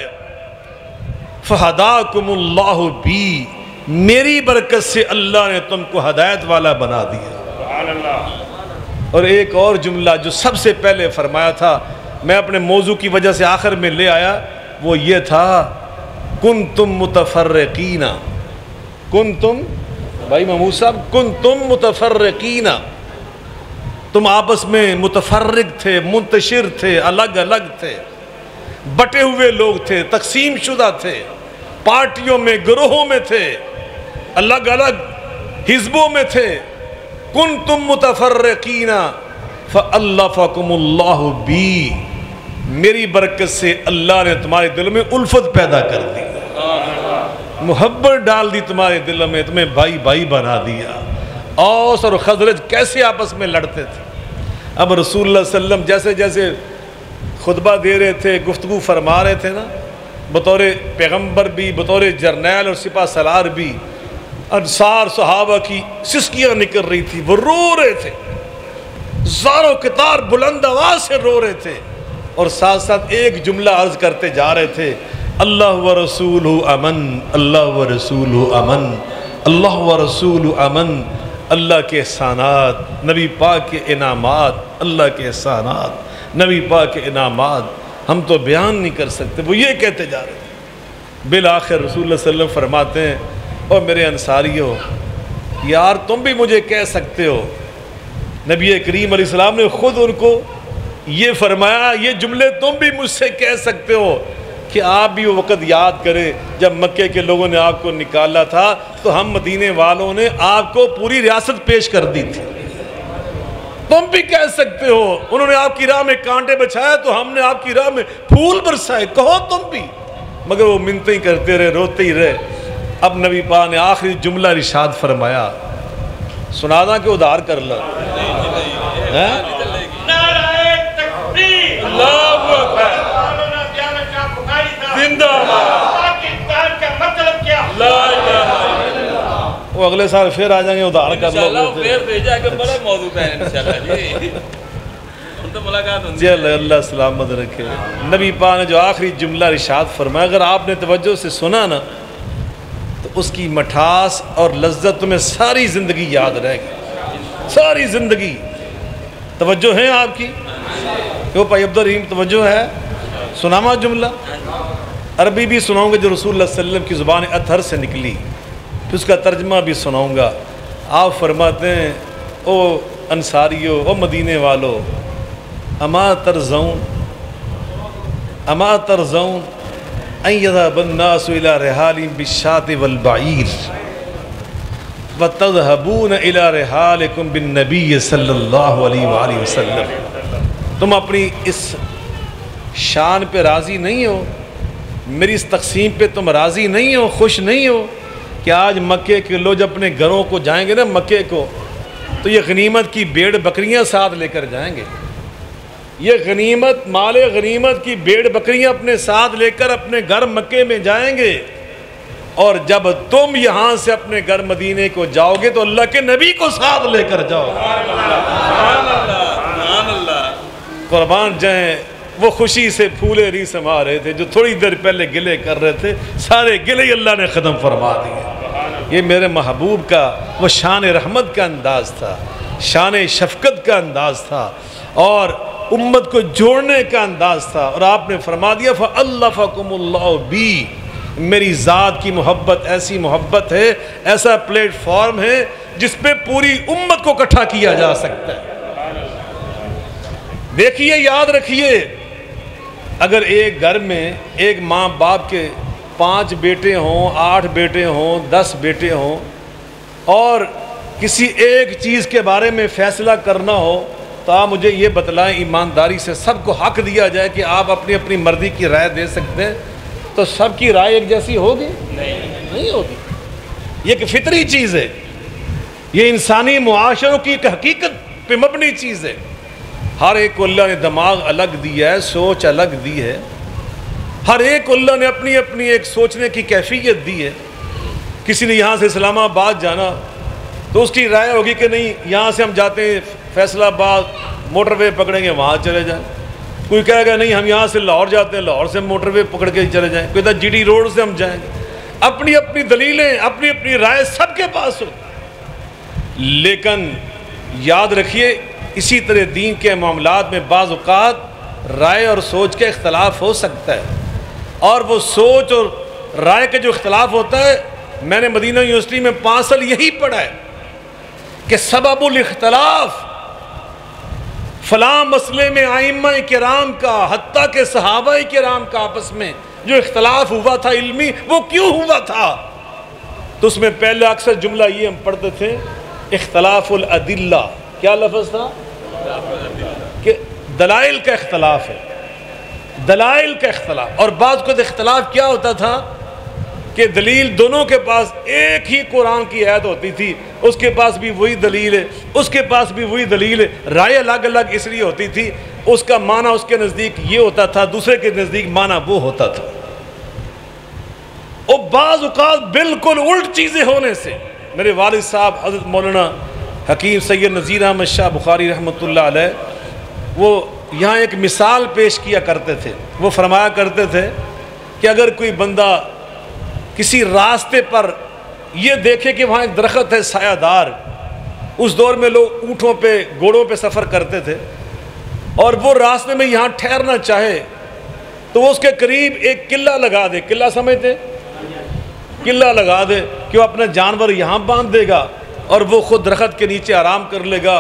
فہداکم اللہ بی، میری برکت سے اللہ نے تم کو ہدایت والا بنا دیا۔ سبحان اللہ۔ اور ایک اور جملہ جو سب سے پہلے فرمایا تھا، میں اپنے موضوع کی وجہ سے آخر میں لے آیا، وہ یہ تھا کنتم متفرقین، کنتم، بھائی محمود صاحب، کنتم متفرقین، تم آپس میں متفرق تھے، منتشر تھے، الگ الگ تھے، بٹے ہوئے لوگ تھے، تقسیم شدہ تھے، پارٹیوں میں، گروہوں میں تھے، الگ الگ حزبوں میں تھے۔ کنتم متفرقین فالفکم اللہ بی، میری برکت سے اللہ نے تمہارے دل میں الفت پیدا کر دی، محبت ڈال دی تمہارے دل میں، تمہیں بھائی بھائی بنا دیا۔ اوس اور خزرج کیسے آپس میں لڑتے تھے، اب رسول اللہ صلی اللہ علیہ وسلم جیسے جیسے خطبہ دے رہے تھے، گفتگو فرما رہے تھے نا، بطور پیغمبر بھی، بطور جرنیل اور سپہ سالار بھی، انصار صحابہ کی سسکیاں نکل رہی تھی، وہ رو رہے تھے، زاروں قطار بلند آواز سے رو رہے تھے، اور ساتھ ساتھ ایک جملہ عرض کرتے جا رہے تھے، اللہ و رسولہ امن، اللہ و رسولہ امن، اللہ و رسولہ امن، اللہ کے احسانات، نبی پاک کے انعامات، اللہ کے احسانات، نبی پاک کے انعامات ہم تو بیان نہیں کر سکتے، وہ یہ کہتے جا رہے تھے۔ بالآخر رسول اللہ صلی اللہ علیہ وسلم فرماتے ہیں، اور میرے انصاریوں، یار تم بھی مجھے کہہ سکتے ہو، نبی کریم علیہ السلام نے خود ان کو یہ فرمایا، یہ جملے تم بھی مجھ سے کہہ سکتے ہو، کہ آپ بھی وہ وقت یاد کریں جب مکے کے لوگوں نے آپ کو نکالا تھا تو ہم مدینے والوں نے آپ کو پوری ریاست پیش کر دی تھی، تم بھی کہہ سکتے ہو، انہوں نے آپ کی راہ میں کانٹے بچھائے تو ہم نے آپ کی راہ میں پھول برسائے، کہو تم بھی، مگر وہ منتیں کرتے رہے، روتے ہی رہے۔ اب نبی پاک نے آخری جملہ ارشاد فرمایا، سنا دا کہ ادھار کر لو، نعرہ تکبیر، اللہ اکبر، زندہ باد، پاکستان کا مطلب کیا؟ لا الہ الا اللہ۔ وہ اگلے سال پھر آ جائیں گے، ادھار کر لو، انشاءاللہ پھر بھیجا کہ بڑا موضوع ہے انشاءاللہ جی، ان تو ملاقات ہوتی جی اللہ سلامت رکھے۔ نبی پاک نے جو آخری جملہ ارشاد فرمایا، اگر آپ نے توجہ سے سنا نا تو اس کی مٹھاس اور لذت تمہیں ساری زندگی یاد رہے گی، ساری زندگی۔ توجہ ہے آپ کی؟ کیوں بھائی عبد الرحیم توجہ ہے؟ سناما جملہ عربی بھی سناؤں گا جو رسول اللہ صلی اللہ علیہ وسلم کی زبان اطہر سے نکلی، پھر اس کا ترجمہ بھی سناؤں گا۔ آپ فرماتے ہیں، او انصاریو، او مدینے والو، اما ترضون ان یذهب الناس الى رحالهم بالشاة والبعیر وتذهبون الى رحالکم بالنبی صلی اللہ علیہ وآلہ وسلم۔ تم اپنی اس شان پہ راضی نہیں ہو، میری اس تقسیم پہ تم راضی نہیں ہو، خوش نہیں ہو کہ آج مکے کے لوگ جب اپنے گھروں کو جائیں گے نا مکے کو، تو یہ غنیمت کی بھیڑ بکریاں ساتھ لے کر جائیں گے، یہ غنیمت، مال غنیمت کی بھیڑ بکریاں اپنے ساتھ لے کر اپنے گھر مکے میں جائیں گے، اور جب تم یہاں سے اپنے گھر مدینے کو جاؤ گے تو اللہ کے نبی کو ساتھ لے کر جاؤ۔ قربان جائیں، وہ خوشی سے پھولے ری سما رہے تھے جو تھوڑی دیر پہلے گلے کر رہے تھے، سارے گلے اللہ نے ختم فرما دیے۔ یہ میرے محبوب کا وہ شان رحمت کا انداز تھا، شان شفقت کا انداز تھا، اور امت کو جوڑنے کا انداز تھا، اور آپ نے فرما دیا فَأَلَّفَكُمُ اللَّهُ بِي، میری ذات کی محبت ایسی محبت ہے، ایسا پلیٹ فارم ہے جس پہ پوری امت کو اکٹھا کیا جا سکتا ہے۔ دیکھیے، یاد رکھیے، اگر ایک گھر میں ایک ماں باپ کے 5 بیٹے ہوں، 8 بیٹے ہوں، 10 بیٹے ہوں، اور کسی ایک چیز کے بارے میں فیصلہ کرنا ہو تو آپ مجھے یہ بتلائیں ایمانداری سے، سب کو حق دیا جائے کہ آپ اپنی اپنی مرضی کی رائے دے سکتے ہیں، تو سب کی رائے ایک جیسی ہوگی؟ نہیں ہوگی۔ یہ ایک فطری چیز ہے، یہ انسانی معاشروں کی ایک حقیقت پہ مبنی چیز ہے۔ ہر ایک کو اللہ نے دماغ الگ دیا ہے، سوچ الگ دی ہے، ہر ایک کو اللہ نے اپنی اپنی ایک سوچنے کی کیفیت دی ہے۔ کسی نے یہاں سے اسلام آباد جانا تو اس کی رائے ہوگی کہ نہیں، یہاں سے ہم جاتے ہیں فیصل آباد، موٹر وے پکڑیں گے، وہاں چلے جائیں۔ کوئی کہے گا نہیں ہم یہاں سے لاہور جاتے ہیں، لاہور سے موٹر وے پکڑ کے چلے جائیں، کوئی کہتا جی ڈی روڈ سے ہم جائیں گے. اپنی اپنی دلیلیں، اپنی اپنی رائے سب کے پاس ہو. لیکن یاد رکھیے اسی طرح دین کے معاملات میں بعض اوقات رائے اور سوچ کا اختلاف ہو سکتا ہے، اور وہ سوچ اور رائے کا جو اختلاف ہوتا ہے، میں نے مدینہ یونیورسٹی میں 5 سال یہی پڑھا ہے کہ سبب الاختلاف فلاں مسئلے میں ائمہ کرام کا، حتیٰ کہ صحابہ کرام کا آپس میں جو اختلاف ہوا تھا علمی، وہ کیوں ہوا تھا؟ تو اس میں پہلے اکثر جملہ یہ ہم پڑھتے تھے، اختلاف الادلہ. کیا لفظ تھا؟ کہ دلائل کا اختلاف ہے، دلائل کا اختلاف. اور بعض کو اختلاف کیا ہوتا تھا کہ دلیل دونوں کے پاس ایک ہی قرآن کی آیت ہوتی تھی، اس کے پاس بھی وہی دلیل ہے، اس کے پاس بھی وہی دلیل ہے، رائے الگ الگ اس لیے ہوتی تھی، اس کا معنی اس کے نزدیک یہ ہوتا تھا، دوسرے کے نزدیک معنی وہ ہوتا تھا. اور بعض اوقات بالکل الٹ چیزیں ہونے سے، میرے والد صاحب حضرت مولانا حکیم سید نذیر احمد شاہ بخاری رحمۃ اللہ علیہ، وہ یہاں ایک مثال پیش کیا کرتے تھے. وہ فرمایا کرتے تھے کہ اگر کوئی بندہ کسی راستے پر یہ دیکھے کہ وہاں ایک درخت ہے سایہ دار، اس دور میں لوگ اونٹوں پہ گھوڑوں پہ سفر کرتے تھے، اور وہ راستے میں یہاں ٹھہرنا چاہے تو وہ اس کے قریب ایک قلعہ لگا دے. قلعہ سمجھتے؟ قلعہ لگا دے کہ وہ اپنا جانور یہاں باندھ دے گا اور وہ خود درخت کے نیچے آرام کر لے گا.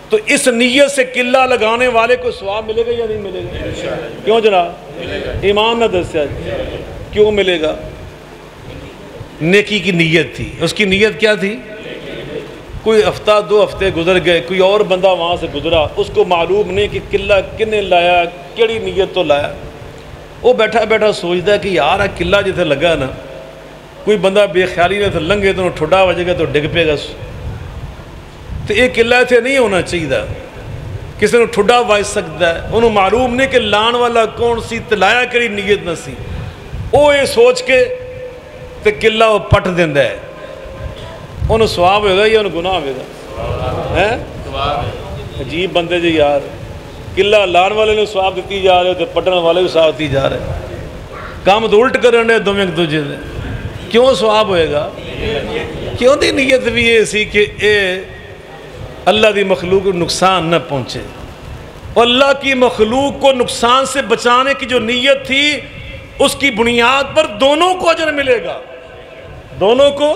تو اس نیت سے قلعہ لگانے والے کو ثواب ملے گا یا نہیں ملے گا؟ کیوں جناب؟ ایمان نہ دسیا کیوں ملے گا؟ نیکی کی نیت تھی. اس کی نیت کیا تھی؟ کوئی ہفتہ 2 ہفتے گزر گئے، کوئی اور بندہ وہاں سے گزرا، اس کو معلوم نہیں کہ قلعہ کنے لایا، کیڑی نیت تو لایا. وہ بیٹھا بیٹھا سوچتا ہے کہ یار قلعہ جیسے لگا نا، کوئی بندہ بے خیالی نے لنگے تو ٹھڈا وجے گا تو ڈگ پے گا. تو یہ قلعہ اتنے نہیں ہونا چاہیے، کسی نے ٹھڈا وج سکتا ہے، انہوں معلوم نہیں کہ لان والا کون سی، تلایا کری نیت نہ سی. وہ یہ سوچ کے تو قلعہ وہ پٹ دیندہ ہے، انہوں ثواب ہوئے گا یا انہوں گناہ ہوئے گا؟ عجیب بندے جی یار، قلعہ لان والے نے ثواب دیتی جا رہے تو پٹن والے بھی ثواب دیتی جا رہے، کام تو الٹ کرنے دو ایک دوجے سے. کیوں ثواب ہوئے گا؟ کیوں دی نیت بھی یہ سی کہ اے اللہ دی مخلوق کو نقصان نہ پہنچے. اور اللہ کی مخلوق کو نقصان سے بچانے کی جو نیت تھی، اس کی بنیاد پر دونوں کو اجر ملے گا، دونوں کو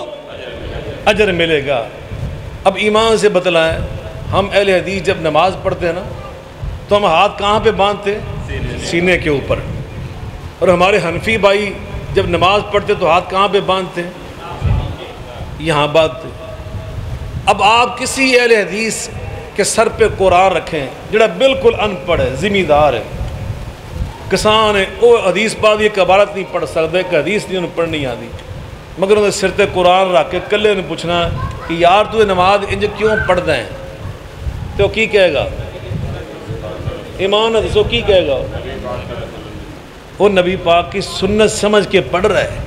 اجر ملے گا. اب ایمان سے بتلائیں، ہم اہل حدیث جب نماز پڑھتے ہیں نا تو ہم ہاتھ کہاں پہ باندھتے؟ سینے کے اوپر. اور ہمارے حنفی بھائی جب نماز پڑھتے تو ہاتھ کہاں پہ باندھتے؟ یہاں باندھتے. اب آپ کسی اہل حدیث کے سر پہ قرآن رکھیں جڑا بالکل ان پڑھ ہے، ذمہ دار ہے، کسان ہے، وہ حدیث بعد یہ عبارت نہیں پڑھ سکتے کہ حدیث نہیں انہوں پڑھنی آدھی، مگر انہیں سر تے قرآن رکھ کے کلے نے پوچھنا کہ یار تو نماز انج کیوں پڑھتا ہے؟ تو کی کہے گا؟ ایمان ہے تو کی کہے گا؟ وہ نبی پاک کی سنت سمجھ کے پڑھ رہا ہے.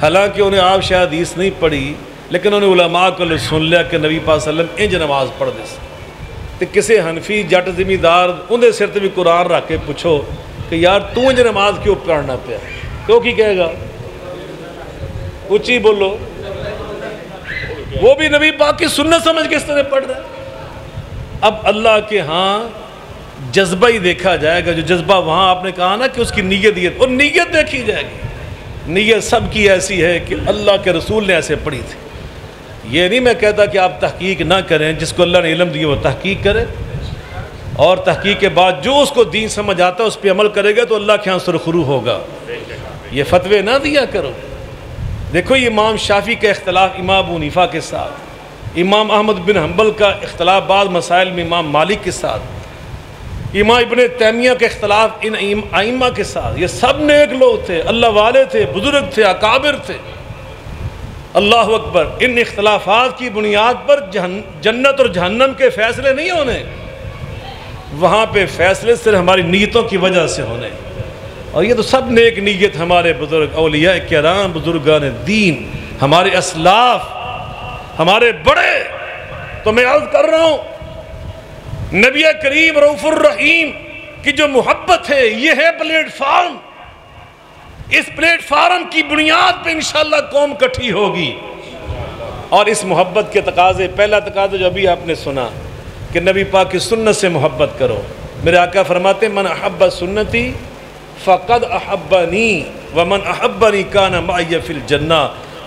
حالانکہ انہیں آپ شاید حدیث نہیں پڑھی، لیکن انہیں علماء کو سن لیا کہ نبی پاک صلی اللہ علیہ وسلم انج نماز پڑھ دے. تو کسی حنفی جٹ ذمہ دار اندھے سر تے بھی قرآن رکھ کے پوچھو کہ یار تو انج نماز کیوں پڑھنا پیا، تو کی کہے گا؟ اچھی بولو. وہ بھی نبی پاک کی سنت سمجھ کے اس طرح پڑھ رہا ہے. اب اللہ کے ہاں جذبہ ہی دیکھا جائے گا. جو جذبہ وہاں آپ نے کہا نا کہ اس کی نیت، اور نیت دیکھی جائے گی. نیت سب کی ایسی ہے کہ اللہ کے رسول نے ایسے پڑھی تھی. یہ نہیں میں کہتا کہ آپ تحقیق نہ کریں، جس کو اللہ نے علم دیا وہ تحقیق کرے، اور تحقیق کے بعد جو اس کو دین سمجھ آتا ہے اس پہ عمل کرے گا تو اللہ کے ہاں سرخرو ہوگا. یہ فتوے نہ دیا کرو. دیکھو یہ امام شافعی کا اختلاف امام ابو حنیفہ کے ساتھ، امام احمد بن حنبل کا اختلاف بعض مسائل میں امام مالک کے ساتھ، امام ابن تیمیہ کے اختلاف ان ائمہ کے ساتھ. یہ سب نیک لوگ تھے، اللہ والے تھے، بزرگ تھے، اکابر تھے. اللہ اکبر. ان اختلافات کی بنیاد پر جنت اور جہنم کے فیصلے نہیں ہونے، وہاں پہ فیصلے صرف ہماری نیتوں کی وجہ سے ہونے. اور یہ تو سب نیک نیت ہمارے بزرگ اولیاء کرام، بزرگان دین، ہمارے اسلاف، ہمارے بڑے. تو میں عرض کر رہا ہوں، نبی کریم رؤوف الرحیم کہ جو محبت ہے یہ ہے پلیٹ فارم، اس پلیٹ فارم کی بنیاد پہ انشاءاللہ قوم کٹھی ہوگی۔ اور اس محبت کے تقاضے، پہلا تقاضا جو ابھی آپ نے سنا کہ نبی پاک کی سنت سے محبت کرو۔ میرے آقا فرماتے ہیں من احب سنتی فقد احبنی ومن احبنی کان معی فی الجنہ،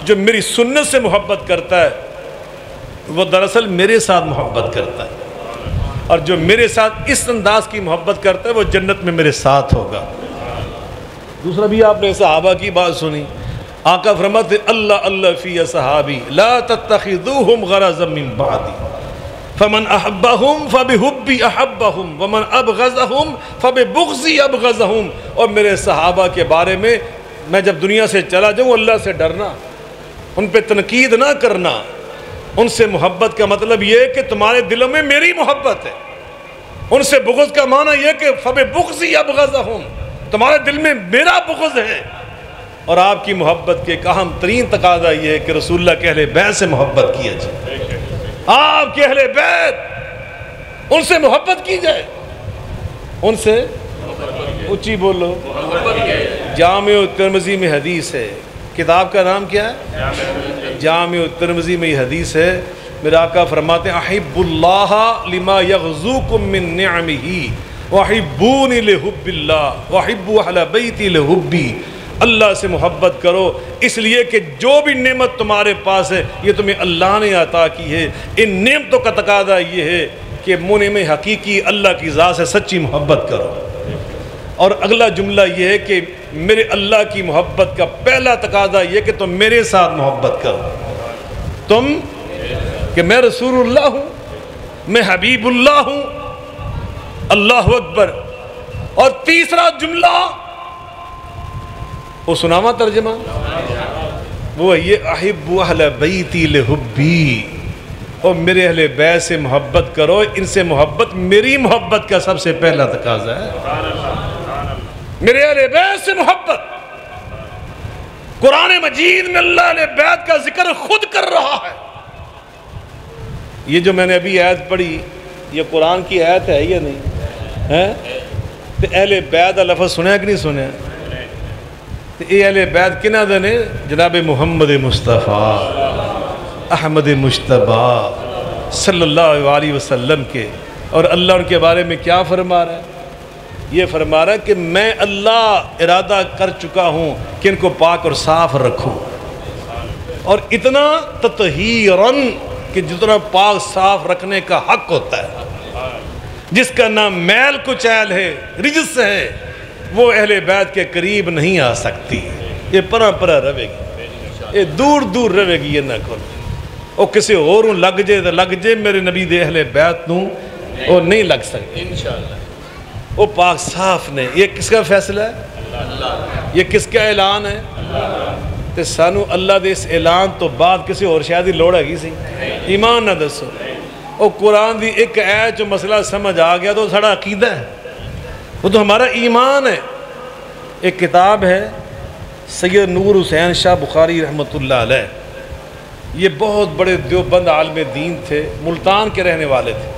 جو میری سنت سے محبت کرتا ہے وہ دراصل میرے ساتھ محبت کرتا ہے، اور جو میرے ساتھ اس انداز کی محبت کرتا ہے وہ جنت میں میرے ساتھ ہوگا۔ دوسرا بھی آپ نے صحابہ کی بات سنی، آقا فرماتے اللہ اللہ فی صحابی لا تتخذوہم غرضا من بعدی فمن احبہم فبحبی احبہم ومن ابغضہم فببغضی ابغضہم۔ اور میرے صحابہ کے بارے میں جب دنیا سے چلا جاؤں اللہ سے ڈرنا، ان پہ تنقید نہ کرنا، ان سے محبت کا مطلب یہ ہے کہ تمہارے دلوں میں میری محبت ہے، ان سے بغض کا معنی یہ کہ فببغضی ابغضہم، تمہارے دل میں میرا بغض ہے۔ اور آپ کی محبت کے ایک اہم ترین تقاضا یہ ہے کہ رسول اللہ کے اہل بیت سے محبت کیا جائے، آپ کے اہل بیت ان سے محبت کی جائے، ان سے اونچی بولو۔ جامع ترمذی میں حدیث ہے، کتاب کا نام کیا ہے؟ جامع ترمذی میں یہ حدیث ہے، میرے آقا فرماتے ہیں احب اللہ لما یغزوکم من نعمہ وحبونی لحب اللہ وحبوا اہل بیتی لحبی۔ اللہ سے محبت کرو اس لیے کہ جو بھی نعمت تمہارے پاس ہے یہ تمہیں اللہ نے عطا کی ہے، ان نعمتوں کا تقاضا یہ ہے کہ منعم حقیقی اللہ کی ذات سے سچی محبت کرو۔ اور اگلا جملہ یہ ہے کہ میرے اللہ کی محبت کا پہلا تقاضا یہ کہ تم میرے ساتھ محبت کرو، تم کہ میں رسول اللہ ہوں، میں حبیب اللہ ہوں، اللہ اکبر۔ اور تیسرا جملہ وہ سناما ترجمہ، وہ یہ احب اہل بیتی لحبی، اور میرے اہل بیت سے محبت کرو، ان سے محبت میری محبت کا سب سے پہلا تقاضا ہے، میرے اہل بیت سے محبت۔ قرآن مجید میں اللہ اہل بیت کا ذکر خود کر رہا ہے۔ یہ جو میں نے ابھی آیت پڑھی یہ قرآن کی آیت ہے یا نہیں ہے؟ تو اہل بیت کا لفظ سنیا کہ نہیں سنیا؟ تو اے اہل بیت کنہ دنے؟ جناب محمد مصطفیٰ احمد مجتبیٰ صلی اللہ علیہ وسلم کے۔ اور اللہ ان کے بارے میں کیا فرما رہا ہے؟ یہ فرما رہا ہے کہ میں اللہ ارادہ کر چکا ہوں کہ ان کو پاک اور صاف رکھوں، اور اتنا تطہیراً کہ جتنا پاک صاف رکھنے کا حق ہوتا ہے، جس کا نام میل کچیل ہے، رجس ہے، وہ اہل بیت کے قریب نہیں آ سکتی۔ یہ پرا پرا رہے گی، یہ دور دور رہے گی، یہ نہ کھول وہ کسی اور لگ جے تو لگ جے، میرے نبی دے اہل بیت نوں وہ نہیں لگ سکتی انشاءاللہ۔ وہ پاک صاف نے، یہ کس کا فیصلہ ہے؟ یہ کس کا اعلان ہے؟ تے سانو اللہ دے اس اعلان تو بعد کسی اور شاید ہی لوڑ ہے گی سی ایمان نہ دسو۔ وہ قرآن دی ایک آیت جو مسئلہ سمجھ آ گیا تو ساڑا عقیدہ ہے، وہ تو ہمارا ایمان ہے۔ ایک کتاب ہے سید نور حسین شاہ بخاری رحمۃ اللہ علیہ، یہ بہت بڑے دیوبند عالم دین تھے، ملتان کے رہنے والے تھے،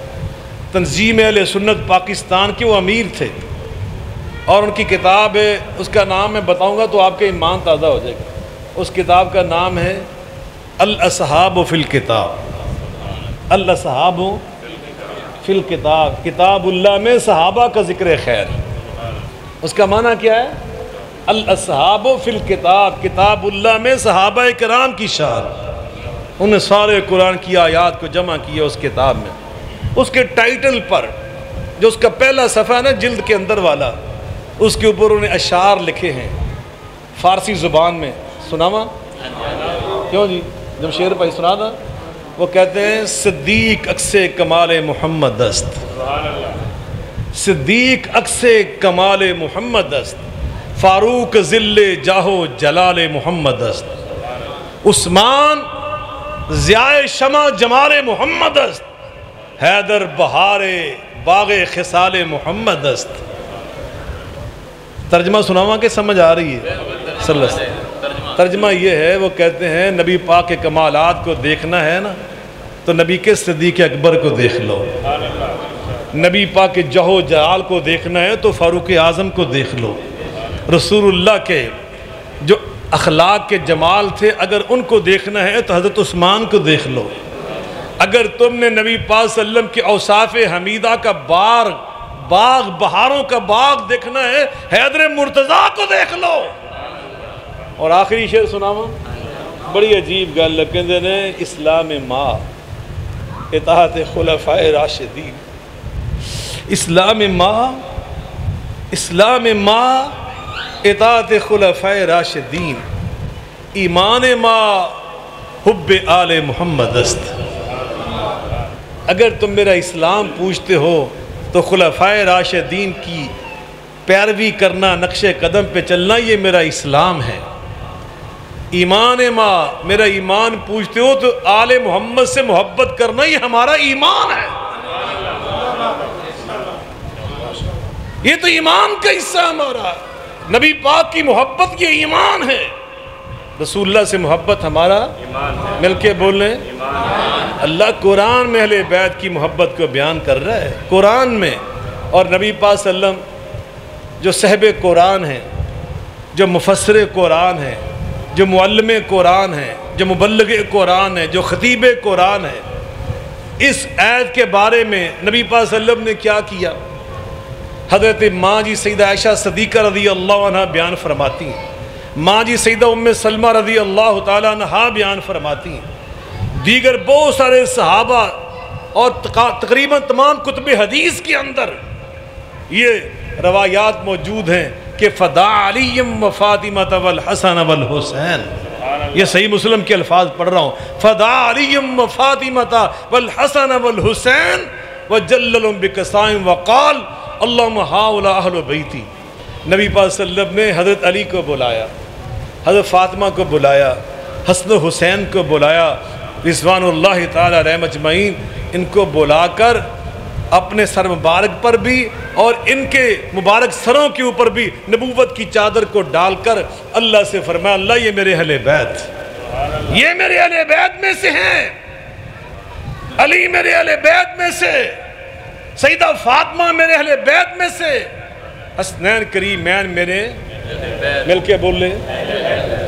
تنظیم اہل سنت پاکستان کے وہ امیر تھے، اور ان کی کتاب ہے، اس کا نام میں بتاؤں گا تو آپ کے ایمان تازہ ہو جائے گا۔ اس کتاب کا نام ہے الاصحاب فی الکتاب، الاصحاب فی الکتاب، کتاب اللہ میں صحابہ کا ذکر خیر۔ اس کا معنی کیا ہے؟ الاصحاب فی الکتاب، کتاب اللہ میں صحابہ کرام کی شان۔ انہوں نے سارے قرآن کی آیات کو جمع کیا اس کتاب میں۔ اس کے ٹائٹل پر جو اس کا پہلا صفحہ ہے نا جلد کے اندر والا، اس کے اوپر انہوں نے اشعار لکھے ہیں فارسی زبان میں۔ سناوا کیوں جی؟ جب شعر پہ سنا تھا، وہ کہتے ہیں صدیق عکس کمال محمد است، صدیق عکس کمال محمد است، فاروق ذل جاہو جلال محمد است، عثمان ضیاء شمع جمال محمد است، حیدر بہار باغ خصال محمد است۔ ترجمہ سناواں کہ سمجھ آ رہی ہے؟ صلی اللہ علیہ وسلم ترجمہ یہ ہے، وہ کہتے ہیں نبی پاک کے کمالات کو دیکھنا ہے نا تو نبی کے صدیق اکبر کو دیکھ لو، نبی پاک کے جہو جلال کو دیکھنا ہے تو فاروق اعظم کو دیکھ لو. رسول اللہ کے جو اخلاق کے جمال تھے اگر ان کو دیکھنا ہے تو حضرت عثمان کو دیکھ لو. اگر تم نے نبی پاک صلی اللہ علیہ وسلم کے اوصاف حمیدہ کا باغ بہاروں کا باغ دیکھنا ہے حیدر مرتضیٰ کو دیکھ لو. اور آخری شعر سناواں، بڑی عجیب گل کہندے نے اسلام ماں اطاعت خلفاء راشدین. اسلام ماں اطاعت خلفاء راشدین، ایمان ماں حب آل محمد است. اگر تم میرا اسلام پوچھتے ہو تو خلفاء راشدین کی پیروی کرنا، نقش قدم پہ چلنا، یہ میرا اسلام ہے. ایمان ماں، میرا ایمان پوچھتے ہو تو آل محمد سے محبت کرنا یہ ہمارا ایمان ہے. یہ تو ایمان کا حصہ ہمارا. نبی پاک کی محبت یہ ایمان ہے. رسول اللہ سے محبت ہمارا مل کے بولیں. اللہ قرآن میں اہل بیت کی محبت کو بیان کر رہا ہے قرآن میں. اور نبی پاک صلی اللہ علیہ وسلم جو صاحب قرآن ہیں، جو مفسر قرآن ہیں، جو معلم قرآن ہیں، جو مبلغ قرآن ہیں، جو خطیب قرآن ہیں، اس آیت کے بارے میں نبی پاک صلی اللہ علیہ وسلم نے کیا کیا؟ حضرت ماں جی سیدہ عائشہ صدیقہ رضی اللہ عنہ بیان فرماتی ہیں، ماں جی سیدہ ام سلمہ رضی اللہ تعالیٰ عنہ بیان فرماتی ہیں، دیگر بہت سارے صحابہ اور تقریباً تمام کتب حدیث کے اندر یہ روایات موجود ہیں کہ فدا علی و فاطمہ والحسن والحسین. یہ صحیح مسلم کے الفاظ پڑھ رہا ہوں. فدا علی و فاطمہ والحسن والحسین وجللهم بکسائم وقال اللہم ہاؤلاء اہل بیتی. نبی پاک صلی اللہ علیہ وسلم نے حضرت علی کو بلایا، حضرت فاطمہ کو بلایا، حسن و حسین کو بلایا، رضوان اللہ تعالی علیہم اجمعین، ان کو بلا کر اپنے سر مبارک پر بھی اور ان کے مبارک سروں کے اوپر بھی نبوت کی چادر کو ڈال کر اللہ سے فرمایا اللہ یہ میرے اہل بیت، یہ میرے اہل بیت میں سے ہیں، علی میرے اہل بیت میں سے، سیدہ فاطمہ میرے اہل بیت میں سے، حسنین کریمین میرے مل کے بول لیں.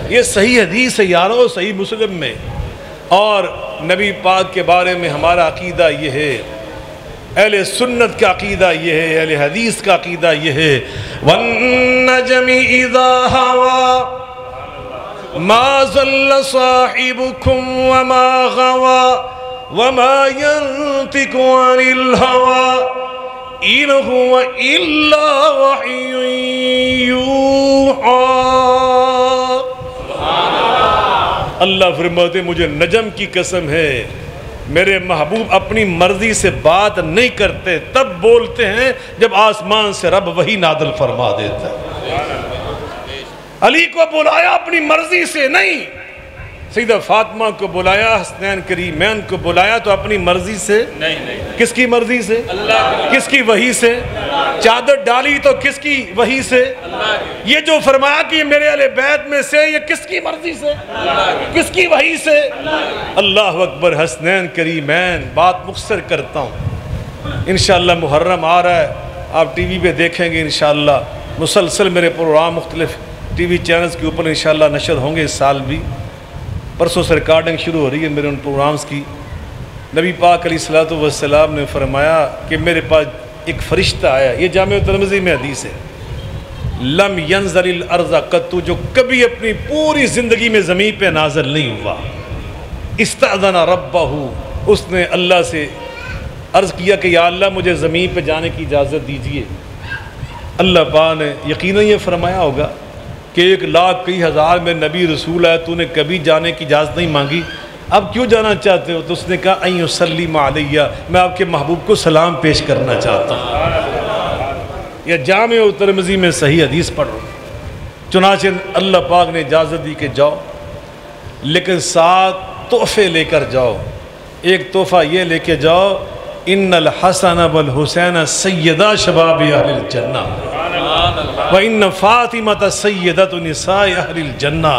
یہ صحیح حدیث ہے یارو، صحیح مسلم میں. اور نبی پاک کے بارے میں ہمارا عقیدہ یہ ہے، اہل سنت کا عقیدہ یہ ہے، اہل حدیث کا عقیدہ یہ ہے وَالنَّجْمِ إِذَا هَوَى مَا ضَلَّ صَاحِبُكُمْ وَمَا غَوَى وَمَا يَنْطِقُ عَنِ الْهَوَى إِنْ هُوَ إِلَّا وَحْيٌ يُوحَىٰ. اللہ فرماتے مجھے نجم کی قسم ہے، میرے محبوب اپنی مرضی سے بات نہیں کرتے، تب بولتے ہیں جب آسمان سے رب وحی نازل فرما دیتا ہے. علی کو بلایا اپنی مرضی سے نہیں، سیدہ فاطمہ کو بلایا، حسنین کریمین کو بلایا تو اپنی مرضی سے نہیں. کس کی مرضی سے؟ کس کی وحی سے؟ چادر ڈالی تو کس کی وحی سے؟ یہ جو فرمایا کہ میرے اہل بیت میں سے، یہ کس کی مرضی سے؟ کس کی وحی سے؟ اللہ اکبر. حسنین کریمین بات مختصر کرتا ہوں، انشاءاللہ محرم آ رہا ہے، آپ ٹی وی پہ دیکھیں گے انشاءاللہ، مسلسل میرے پروگرام مختلف ٹی وی چینلز کے اوپر انشاءاللہ نشر ہوں گے. اس سال بھی پرسوں سے ریکارڈنگ شروع ہو رہی ہے میرے ان پروگرامز کی. نبی پاک علیہ الصلوۃ والسلام نے فرمایا کہ میرے پاس ایک فرشتہ آیا، یہ جامع ترمذی میں حدیث ہے، لم ینزل الارض قط، جو کبھی اپنی پوری زندگی میں زمین پہ نازل نہیں ہوا. استأذن ربہ، اس نے اللہ سے عرض کیا کہ یا اللہ مجھے زمین پہ جانے کی اجازت دیجیے. اللہ پاک نے یقیناً یہ فرمایا ہوگا کہ 1,00,000 کئی ہزار میں نبی رسول ہے، تو نے کبھی جانے کی اجازت نہیں مانگی، اب کیوں جانا چاہتے ہو؟ تو اس نے کہا ان یسلم علیہ، میں آپ کے محبوب کو سلام پیش کرنا چاہتا ہوں. یہ جامع ترمذی میں صحیح حدیث پڑھ رہا ہوں. چنانچہ اللہ پاک نے اجازت دی کہ جاؤ، لیکن ساتھ تحفے لے کر جاؤ. ایک تحفہ یہ لے کے جاؤ، ان الحسن والحسین سیدہ شباب اہل الجنہ وَإِنَّ فَاطِمَةَ سَيِّدَةُ نِسَاءِ اہل الجنہ.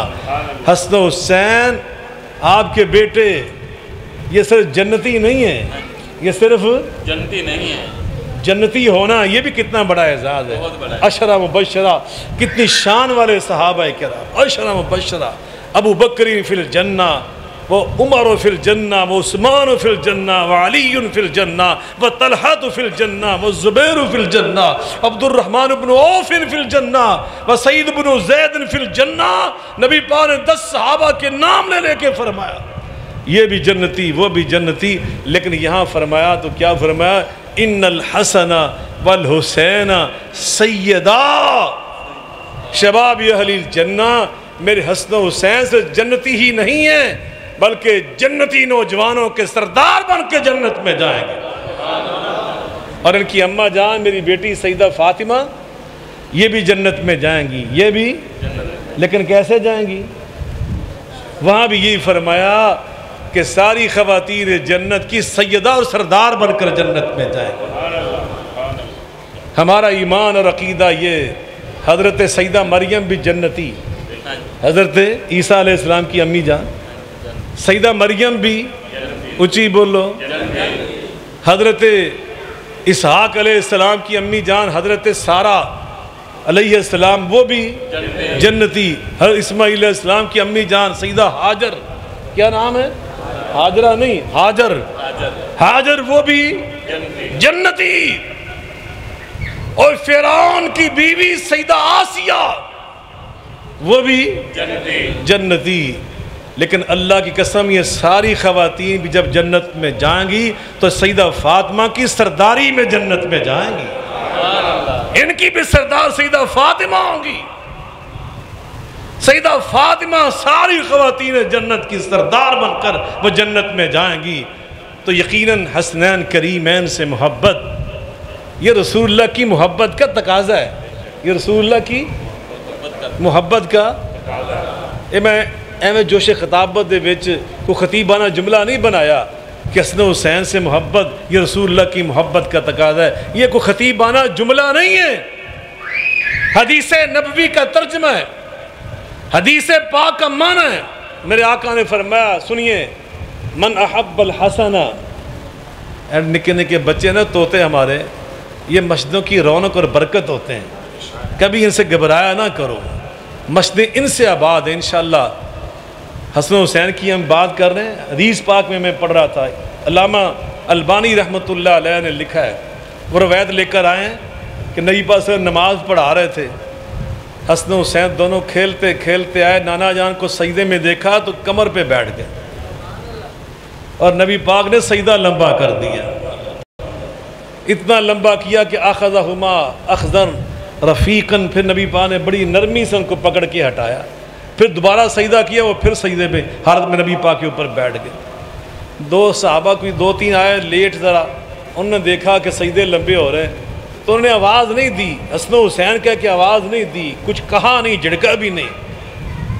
حسن و حسین آپ کے بیٹے یہ صرف جنتی نہیں ہیں، یہ صرف جنتی نہیں ہے، جنتی ہونا یہ بھی کتنا بڑا اعزاز ہے. عشرہ مبشرہ، کتنی شان والے صحابہ کرام. عشرہ مبشرہ، ابو بکر فی الجنہ، وہ عمر فی الجنہ، وہ عثمان فی الجنہ، وہ علی فی الجنہ، وہ طلحہ فی الجنہ، وہ زبیر فی الجنہ، عبد الرحمن بن عوف فی الجنہ، وہ سعید بن زید فی الجنہ. نبی پاک نے 10 صحابہ کے نام لے کے فرمایا یہ بھی جنتی وہ بھی جنتی. لیکن یہاں فرمایا تو کیا فرمایا؟ ان الحسن والحسین سیدا شباب اہل الجنہ. میرے حسن و حسین سے جنتی ہی نہیں ہیں بلکہ جنتی نوجوانوں کے سردار بن کے جنت میں جائیں گے. اور ان کی اماں جان میری بیٹی سیدہ فاطمہ یہ بھی جنت میں جائیں گی، یہ بھی. لیکن کیسے جائیں گی؟ وہاں بھی یہی فرمایا کہ ساری خواتین جنت کی سیدہ اور سردار بن کر جنت میں جائیں گے. ہمارا ایمان اور عقیدہ یہ. حضرت سیدہ مریم بھی جنتی، حضرت عیسیٰ علیہ السلام کی امی جان سیدہ مریم بھی اونچی بولو. حضرت اسحاق علیہ السلام کی امی جان حضرت سارہ علیہ السلام وہ بھی جنتی. حضرت اسماعیل علیہ السلام کی امی جان سیدہ ہاجر، کیا نام ہے؟ ہاجرہ نہیں، ہاجر. ہاجر وہ بھی جنتی. اور فرعون کی بیوی سیدہ آسیہ وہ بھی جنتی. لیکن اللہ کی قسم یہ ساری خواتین بھی جب جنت میں جائیں گی تو سیدہ فاطمہ کی سرداری میں جنت میں جائیں گی. ان کی بھی سردار سیدہ فاطمہ ہوں گی. سیدہ فاطمہ ساری خواتین جنت کی سردار بن کر وہ جنت میں جائیں گی. تو یقیناً حسنین کریمین سے محبت یہ رسول اللہ کی محبت کا تقاضا ہے. یہ رسول اللہ کی محبت کا. میں ایویں جوش خطابت دے وچ کوئی خطیبانہ جملہ نہیں بنایا کہ حسن حسین سے محبت یہ رسول اللہ کی محبت کا تقاضا ہے. یہ کوئی خطیبانہ جملہ نہیں ہے، حدیث نبوی کا ترجمہ ہے، حدیث پاک کا معنی ہے. میرے آقا نے فرمایا سنیے، من احب الحسن. نکے نکے بچے نا طوطے ہمارے، یہ مسجدوں کی رونق اور برکت ہوتے ہیں. کبھی ان سے گھبرایا نہ کرو، مسجدیں ان سے آباد ہیں انشاءاللہ. حسن حسین کی ہم بات کر رہے ہیں. حدیث پاک میں پڑھ رہا تھا، علامہ البانی رحمۃ اللہ علیہ نے لکھا ہے، وہ روایت لے کر آئے ہیں کہ نبی پاک صلی اللہ علیہ وسلم نماز پڑھا رہے تھے. حسن حسین دونوں کھیلتے کھیلتے آئے، نانا جان کو سجدے میں دیکھا تو کمر پہ بیٹھ گئے اور نبی پاک نے سجدہ لمبا کر دیا. اتنا لمبا کیا کہ اخذہما اخذا رفیقاً. پھر نبی پاک نے بڑی نرمی سے ان کو پکڑ کے ہٹایا. پھر دوبارہ سجدہ کیا، وہ پھر سجدے میں حالت میں نبی پاک کے اوپر بیٹھ گئے. 2 صحابہ کوئی 2-3 آئے لیٹ ذرا، انہوں نے دیکھا کہ سجدے لمبے ہو رہے ہیں تو انہوں نے آواز نہیں دی. حسن حسین کہہ کے آواز نہیں دی، کچھ کہا نہیں، جھڑکا بھی نہیں.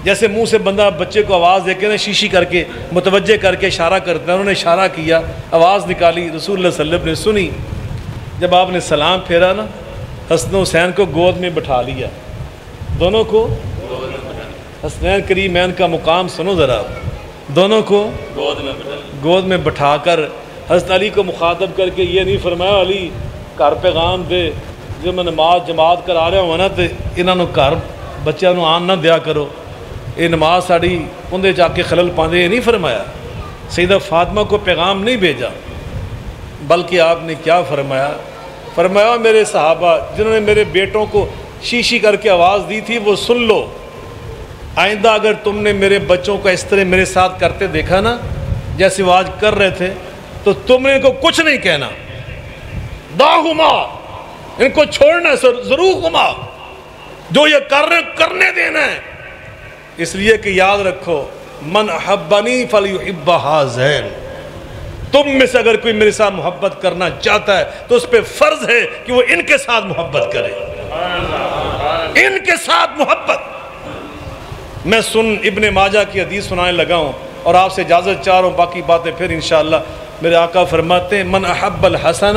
جیسے منہ سے بندہ بچے کو آواز دے کے نا شیشی کر کے متوجہ کر کے اشارہ کرتا ہے، انہوں نے اشارہ کیا، آواز نکالی. رسول اللہ صلی اللہ علیہ وسلم نے سنی. جب آپ نے سلام پھیرا نا، حسن حسین کو گود میں بٹھا لیا. دونوں کو حسنین کریمین کا مقام سنو ذرا. دونوں کو گود میں بٹھا کر حضرت علی کو مخاطب کر کے یہ نہیں فرمایا علی گھر پیغام دے جو میں نماز جماعت کرا رہا ہوں نا تو انہوں نے گھر بچوں کو آن نہ دیا کرو، یہ نماز ساڑی اندے جا کے خلل پاندے. یہ نہیں فرمایا. سیدہ فاطمہ کو پیغام نہیں بھیجا بلکہ آپ نے کیا فرمایا؟ فرمایا میرے صحابہ جنہوں نے میرے بیٹوں کو شیشی کر کے آواز دی تھی وہ سن لو. آئندہ اگر تم نے میرے بچوں کو اس طرح میرے ساتھ کرتے دیکھا نا جیسے وہ آج کر رہے تھے تو تم نے ان کو کچھ نہیں کہنا. داہما، ان کو چھوڑنا ضرور ہما، جو یہ کر رہے کرنے دینا ہے. اس لیے کہ یاد رکھو من احبنی فلیحب ہذین. تم میں سے اگر کوئی میرے ساتھ محبت کرنا چاہتا ہے تو اس پہ فرض ہے کہ وہ ان کے ساتھ محبت کرے. ان کے ساتھ محبت. میں ابن ماجہ کی حدیث سنانے لگا ہوں اور آپ سے اجازت چاہ رہا ہوں، باقی باتیں پھر انشاءاللہ. میرے آقا فرماتے ہیں من احب الحسن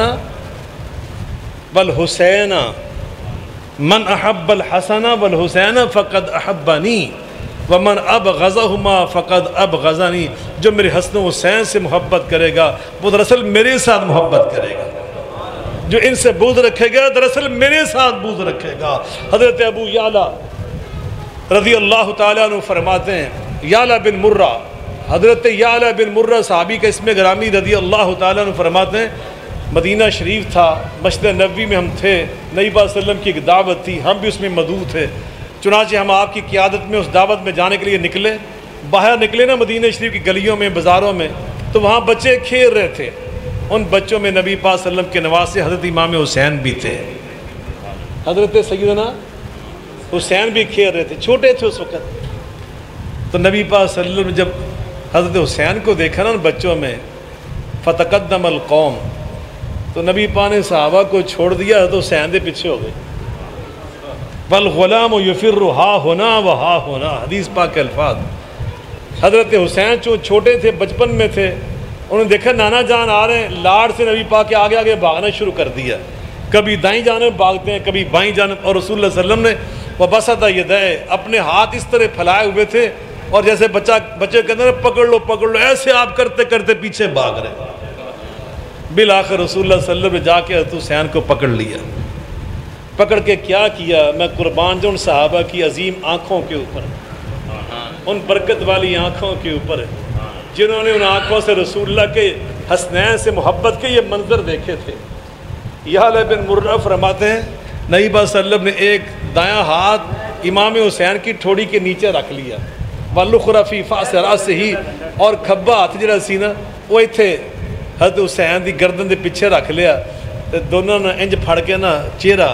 والحسین، من احب الحسن والحسین فقد احبنی ومن ابغضہما فقد ابغضنی. جو میرے حسن حسین سے محبت کرے گا وہ دراصل میرے ساتھ محبت کرے گا. جو ان سے بغض رکھے گا دراصل میرے ساتھ بغض رکھے گا۔ حضرت ابو یعلا رضی اللہ تعالیٰ عنہ فرماتے ہیں، یعلا بن مرہ، حضرت یعلا بن مرہ صحابی کا اسم گرامی رضی اللہ تعالیٰ عنہ فرماتے ہیں، مدینہ شریف تھا، مسجد نبوی میں ہم تھے، نبی پاک صلی اللہ علیہ وسلم کی ایک دعوت تھی، ہم بھی اس میں مدعو تھے، چنانچہ ہم آپ کی قیادت میں اس دعوت میں جانے کے لیے نکلے۔ باہر نکلے نا مدینہ شریف کی گلیوں میں، بازاروں میں، تو وہاں بچے کھیل رہے تھے۔ ان بچوں میں نبی پاک صلی اللہ علیہ وسلم کے نواسے حضرت امام حسین بھی تھے، حضرت سیدنا حسین بھی کھیل رہے تھے، چھوٹے تھے اس وقت۔ تو نبی پاک صلی اللہ علیہ وسلم نے جب حضرت حسین کو دیکھا نا ان بچوں میں، فتقدم القوم، تو نبی پاک نے صحابہ کو چھوڑ دیا، حضرت حسین دے پیچھے ہو گئے۔ والغلام یفر ہا ہونا و ہا ہونا، حدیث پاک کے الفاظ۔ حضرت حسین جو چھوٹے تھے، بچپن میں تھے، انہوں نے دیکھا نانا جان آ رہے ہیں، لاڑ سے نبی پاک کے آگے آگے بھاگنا شروع کر دیا، کبھی دائیں جانب بھاگتے ہیں، کبھی بائیں جانب، اور رسول اللہ صلی اللہ علیہ وسلم نے وبسط یدیہ، اپنے ہاتھ اس طرح پھیلائے ہوئے تھے، اور جیسے بچے کہتے ہیں پکڑ لو پکڑ لو، ایسے آپ کرتے کرتے پیچھے بھاگ رہے۔ بالآخر رسول اللہ صلی اللہ علیہ وسلم نے جا کے حضرت حسین کو پکڑ لیا، پکڑ کے کیا کیا، میں قربان جو ان صحابہ کی عظیم آنکھوں کے اوپر، ان برکت والی آنکھوں کے اوپر، جنہوں نے ان آنکھوں سے رسول اللہ کے حسنین سے محبت کے یہ منظر دیکھے تھے۔ یعلا بن مرہ فرماتے ہیں، نبی پاک صلی اللہ علیہ وسلم نے ایک دایاں ہاتھ امام حسین کی ٹھوڑی کے نیچے رکھ لیا، والأخرى فی فأس رأسہ، اور کھبا ہاتھ جڑا سی نا وہ ایتھے حضرت حسین دی گردن دے پیچھے رکھ لیا، تے دونوں نے انج پھڑ کے نا چہرہ،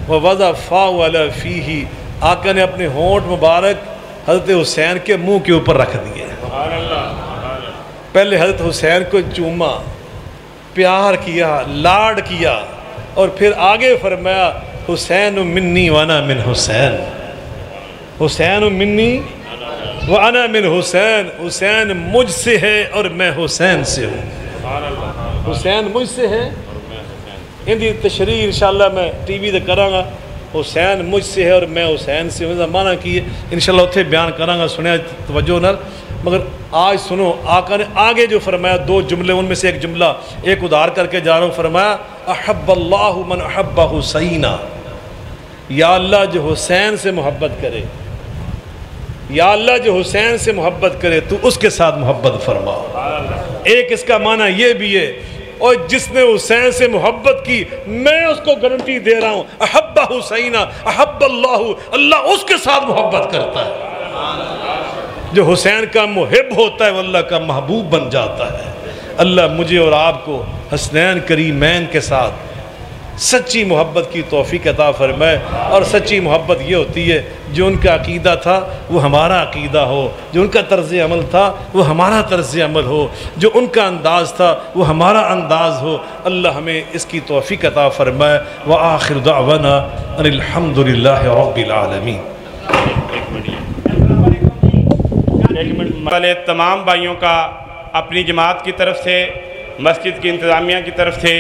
ووضع فاہ علی فیہ، آقا نے اپنے ہونٹ مبارک حضرت حسین کے منہ کے اوپر رکھ دیے۔ پہلے حضرت حسین کو چوما، پیار کیا، لاڈ کیا، اور پھر آگے فرمایا حسین منی وانا من حسین، حسین منی وانا من حسین، حسین مجھ سے ہے اور میں حسین سے ہوں، حسین مجھ سے ہے۔ ان دی تشریح انشاءاللہ میں ٹی وی دے کراں گا، حسین مجھ سے ہے اور میں حسین سے ہوں، معنی کی ہے انشاءاللہ اتھے بیان کراں گا، سنیا توجہ نال، مگر آج سنو آقا نے آگے جو فرمایا، دو جملے ان میں سے ایک جملہ ایک ادھار کر کے جا رہا ہوں، فرمایا احب اللہ من احب حسینہ، یا اللہ جو حسین سے محبت کرے، یا اللہ جو حسین سے محبت کرے تو اس کے ساتھ محبت فرما۔ ایک اس کا معنی یہ بھی ہے، اور جس نے حسین سے محبت کی میں اس کو گارنٹی دے رہا ہوں، احب حسینہ احب اللہ، اللہ اس کے ساتھ محبت کرتا ہے۔ جو حسین کا محب ہوتا ہے وہ اللہ کا محبوب بن جاتا ہے۔ اللہ مجھے اور آپ کو حسنین کریمین کے ساتھ سچی محبت کی توفیق عطا فرمائے، اور سچی محبت یہ ہوتی ہے جو ان کا عقیدہ تھا وہ ہمارا عقیدہ ہو، جو ان کا طرز عمل تھا وہ ہمارا طرز عمل ہو، جو ان کا انداز تھا وہ ہمارا انداز ہو۔ اللہ ہمیں اس کی توفیق عطا فرمائے۔ وآخر دعوانا ان الحمد للہ رب العالمین۔ والے تمام بھائیوں کا اپنی جماعت کی طرف سے، مسجد کی انتظامیہ کی طرف سے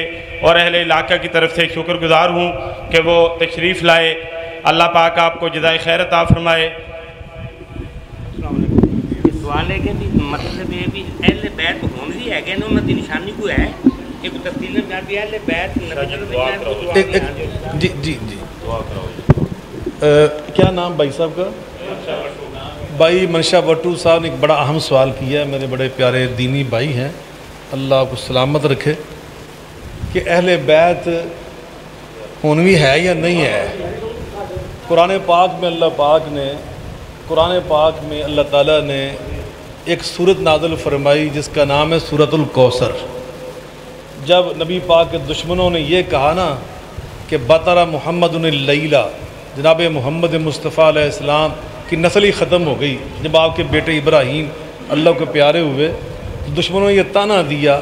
اور اہل علاقہ کی طرف سے شکر گزار ہوں کہ وہ تشریف لائے۔ اللہ پاک آپ کو جزائے خیر عطا فرمائے۔ سوال ہے کہ مطلب یہ بھی اہل بیت ہون بھی ہے کہ انہوں نے نشانی کو ہے ایک تفصیل میں جاتی ہے اہل بیت جی جی جی کیا نام بھائی صاحب کا؟ بھائی منشا بٹو صاحب نے ایک بڑا اہم سوال کیا ہے، میرے بڑے پیارے دینی بھائی ہیں، اللہ آپ کو سلامت رکھے، کہ اہل بیت ہونوی ہے یا نہیں ہے۔ قرآن پاک میں اللہ تعالیٰ نے ایک سورت نازل فرمائی جس کا نام ہے سورت الکوثر۔ جب نبی پاک کے دشمنوں نے یہ کہا نا کہ بطر محمد اللیلہ، جناب محمد مصطفیٰ علیہ السلام کی نسل ہی ختم ہو گئی، جب آپ کے بیٹے ابراہیم اللہ کے پیارے ہوئے تو دشمنوں نے یہ تانا دیا،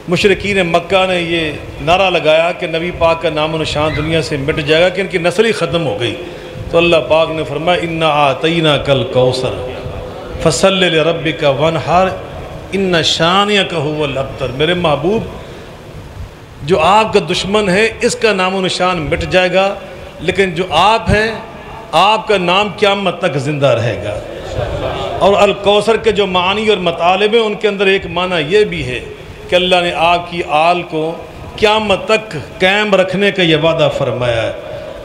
مشرکین مکہ نے یہ نعرہ لگایا کہ نبی پاک کا نام و نشان دنیا سے مٹ جائے گا، کہ ان کی نسل ہی ختم ہو گئی۔ تو اللہ پاک نے فرمایا انا اعطیناک الکوثر فصلی لربک وانحر ان شانئک ھو الابتر۔ میرے محبوب جو آپ کا دشمن ہے اس کا نام و نشان مٹ جائے گا، لیکن جو آپ ہیں آپ کا نام قیامت تک زندہ رہے گا۔ اور الکوثر کے جو معنی اور مطالب ہیں ان کے اندر ایک معنی یہ بھی ہے کہ اللہ نے آپ کی آل کو قیامت تک قائم رکھنے کا یہ وعدہ فرمایا ہے۔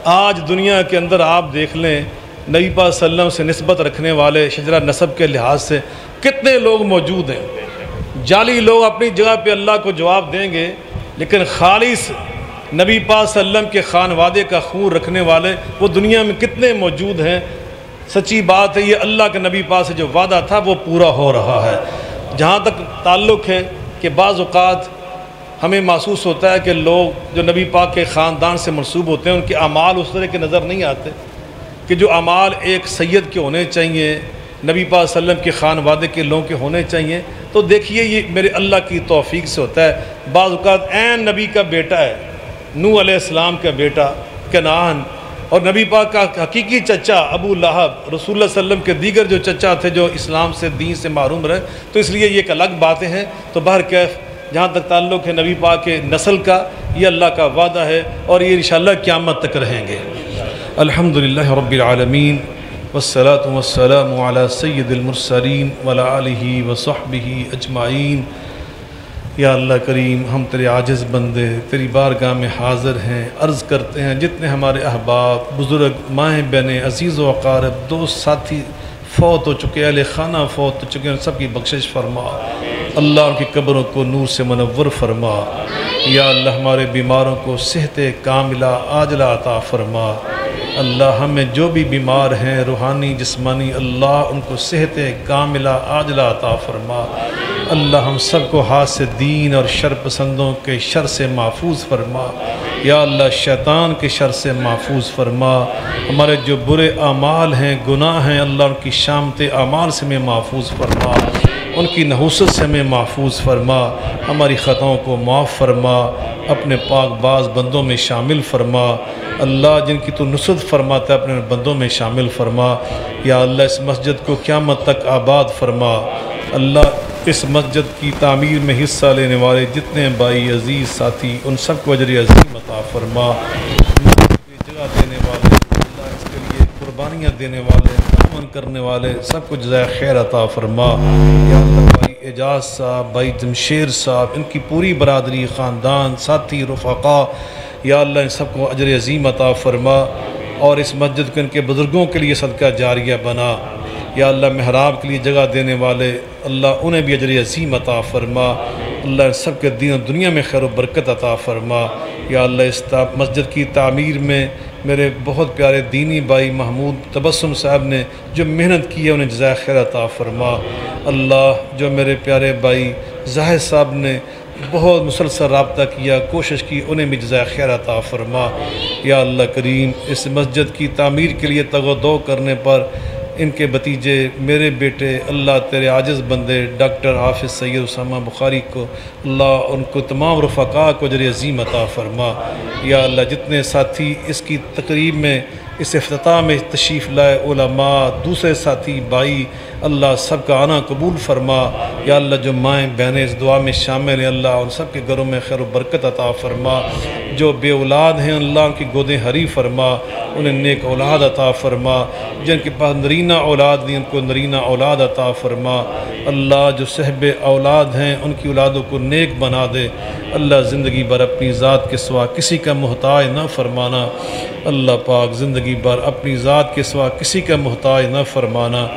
آج دنیا کے اندر آپ دیکھ لیں نبی پاک صلی اللہ علیہ وسلم سے نسبت رکھنے والے شجرہ نسب کے لحاظ سے کتنے لوگ موجود ہیں۔ جعلی لوگ اپنی جگہ پہ اللہ کو جواب دیں گے، لیکن خالص نبی پاک صلی اللہ علیہ وسلم کے خانوادے کا خون رکھنے والے وہ دنیا میں کتنے موجود ہیں۔ سچی بات ہے، یہ اللہ کے نبی پاک سے جو وعدہ تھا وہ پورا ہو رہا ہے۔ جہاں تک تعلق ہے کہ بعض اوقات ہمیں محسوس ہوتا ہے کہ لوگ جو نبی پاک کے خاندان سے منسوب ہوتے ہیں ان کے اعمال اس طرح کے نظر نہیں آتے کہ جو اعمال ایک سید کے ہونے چاہیے، نبی پاک صلی اللہ علیہ وسلم کے خانوادے کے لوگوں کے ہونے چاہیے۔ تو دیکھیے یہ میرے اللہ کی توفیق سے ہوتا ہے۔ بعض اوقات عین نبی کا بیٹا ہے، نوح علیہ السلام کا بیٹا کنعان، اور نبی پاک کا حقیقی چچا ابو لہب، رسول اللہ صلی اللہ علیہ وسلم کے دیگر جو چچا تھے جو اسلام سے دین سے محروم رہے، تو اس لیے یہ ایک الگ باتیں ہیں۔ تو بہرکیف جہاں تک تعلق ہے نبی پاک کے نسل کا، یہ اللہ کا وعدہ ہے اور یہ انشاءاللہ قیامت تک رہیں گے۔ الحمدللہ رب العالمین والصلاة والسلام علی سید المرسلین وعلی آلہ وصحبہ اجمعین۔ یا اللہ کریم، ہم تیرے عاجز بندے تیری بارگاہ میں حاضر ہیں، عرض کرتے ہیں جتنے ہمارے احباب، بزرگ، مائیں بہنیں، عزیز و اقارب، دوست ساتھی فوت ہو چکے، اہل خانہ فوت ہو چکے ہیں، سب کی بخشش فرما۔ اللہ ان کی قبروں کو نور سے منور فرما۔ یا اللہ ہمارے بیماروں کو صحت کاملہ عاجلہ عطا فرما۔ اللہ ہمیں جو بھی بیمار ہیں روحانی جسمانی، اللہ ان کو صحت کاملہ عاجلہ عطا فرما۔ اللہ ہم سب کو ہاتھ سے دین اور شر پسندوں کے شر سے محفوظ فرما۔ یا اللہ شیطان کے شر سے محفوظ فرما۔ ہمارے جو برے اعمال ہیں، گناہ ہیں، اللہ ان کی شامت اعمال سے ہمیں محفوظ فرما، ان کی نحوست سے ہمیں محفوظ فرما۔ ہماری خطاؤں کو معاف فرما، اپنے پاک باز بندوں میں شامل فرما۔ اللہ جن کی تو نصرت فرماتا ہے اپنے بندوں میں شامل فرما۔ یا اللہ اس مسجد کو قیامت تک آباد فرما۔ اللہ اس مسجد کی تعمیر میں حصہ لینے والے جتنے بھائی عزیز ساتھی، ان سب کو اجر عظیم عطا فرما۔ جگہ دینے والے، اللہ اس کے لیے قربانیاں دینے والے، تعاون کرنے والے، سب کو جزائے خیر عطا فرما۔ یا اللہ بھائی اعجاز صاحب، بھائی جمشید صاحب، ان کی پوری برادری، خاندان، ساتھی، رفقا، یا اللہ ان سب کو اجر عظیم عطا فرما، اور اس مسجد کو ان کے بزرگوں کے لیے صدقہ جاریہ بنا۔ یا اللہ محراب کے لیے جگہ دینے والے، اللہ انہیں بھی اجر عظیم عطا فرما۔ اللہ ان سب کے دین و دنیا میں خیر و برکت عطا فرما۔ یا اللہ اس مسجد کی تعمیر میں میرے بہت پیارے دینی بھائی محمود تبسم صاحب نے جو محنت کی ہے انہیں جزائے خیر عطا فرما۔ اللہ جو میرے پیارے بھائی زاہد صاحب نے بہت مسلسل رابطہ کیا، کوشش کی، انہیں بھی جزائے خیر عطا فرما۔ یا اللہ کریم اس مسجد کی تعمیر کے لیے تگ و دو کرنے پر ان کے بھتیجے میرے بیٹے، اللہ تیرے عاجز بندے ڈاکٹر حافظ سید اسامہ بخاری کو، اللہ ان کو تمام رفقاء کو اجر عظیم عطا فرما۔ یا اللہ جتنے ساتھی اس کی تقریب میں، اس افتتاح میں تشریف لائے، علماء، دوسرے ساتھی بھائی، اللہ سب کا آنا قبول فرما۔ یا اللہ جو مائیں بہنیں اس دعا میں شامل ہیں، اللہ ان سب کے گھروں میں خیر و برکت عطا فرما۔ جو بے اولاد ہیں اللہ ان کی گودیں ہری فرما، انہیں نیک اولاد عطا فرما۔ جن کے پاس نرینہ اولاد نہیں ان کو نرینہ اولاد عطا فرما۔ اللہ جو صحب اولاد ہیں ان کی اولادوں کو نیک بنا دے۔ اللہ زندگی بھر اپنی ذات کے سوا کسی کا محتاج نہ فرمانا۔ اللہ پاک زندگی بھر اپنی ذات کے سوا کسی کا محتاج نہ فرمانا۔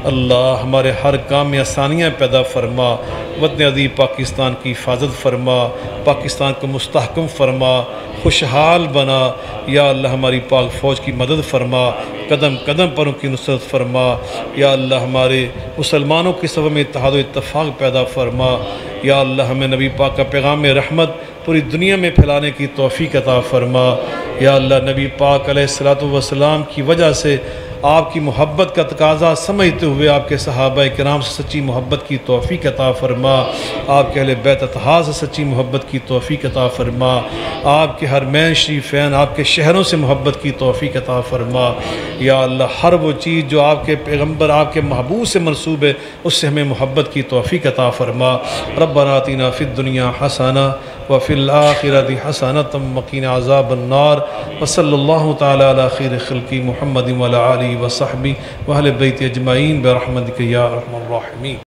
اللہ ہمارے ہر کام میں آسانیاں پیدا فرما۔ وطن عزیز پاکستان کی حفاظت فرما، پاکستان کو مستحکم فرما، خوشحال بنا۔ یا اللہ ہماری پاک فوج کی مدد فرما، قدم قدم پر ان کی نصرت فرما۔ یا اللہ ہمارے مسلمانوں کی صف میں اتحاد و اتفاق پیدا فرما۔ یا اللہ ہمیں نبی پاک کا پیغام رحمت پوری دنیا میں پھیلانے کی توفیق عطا فرما۔ یا اللہ نبی پاک علیہ الصلوۃ والسلام کی وجہ سے آپ کی محبت کا تقاضا سمجھتے ہوئے آپ کے صحابہ کرام سے سچی محبت کی توفیق عطا فرما۔ آپ کے اہل بیت اطہار سے سچی محبت کی توفیق عطا فرما۔ آپ کے حرمین شریفین، آپ کے شہروں سے محبت کی توفیق عطا فرما۔ یا اللہ ہر وہ چیز جو آپ کے پیغمبر، آپ کے محبوب سے منسوب ہے، اس سے ہمیں محبت کی توفیق عطا فرما۔ ربنا آتنا فی الدنیا حسنہ وفی الآخرۃ حسنۃ وقنا عذاب النار، وصلی اللہ تعالی علی خیر خلقہ محمد وعلی آلہ وصحبہ واہل بیت اجمعین برحمتک یا ارحم الراحمین۔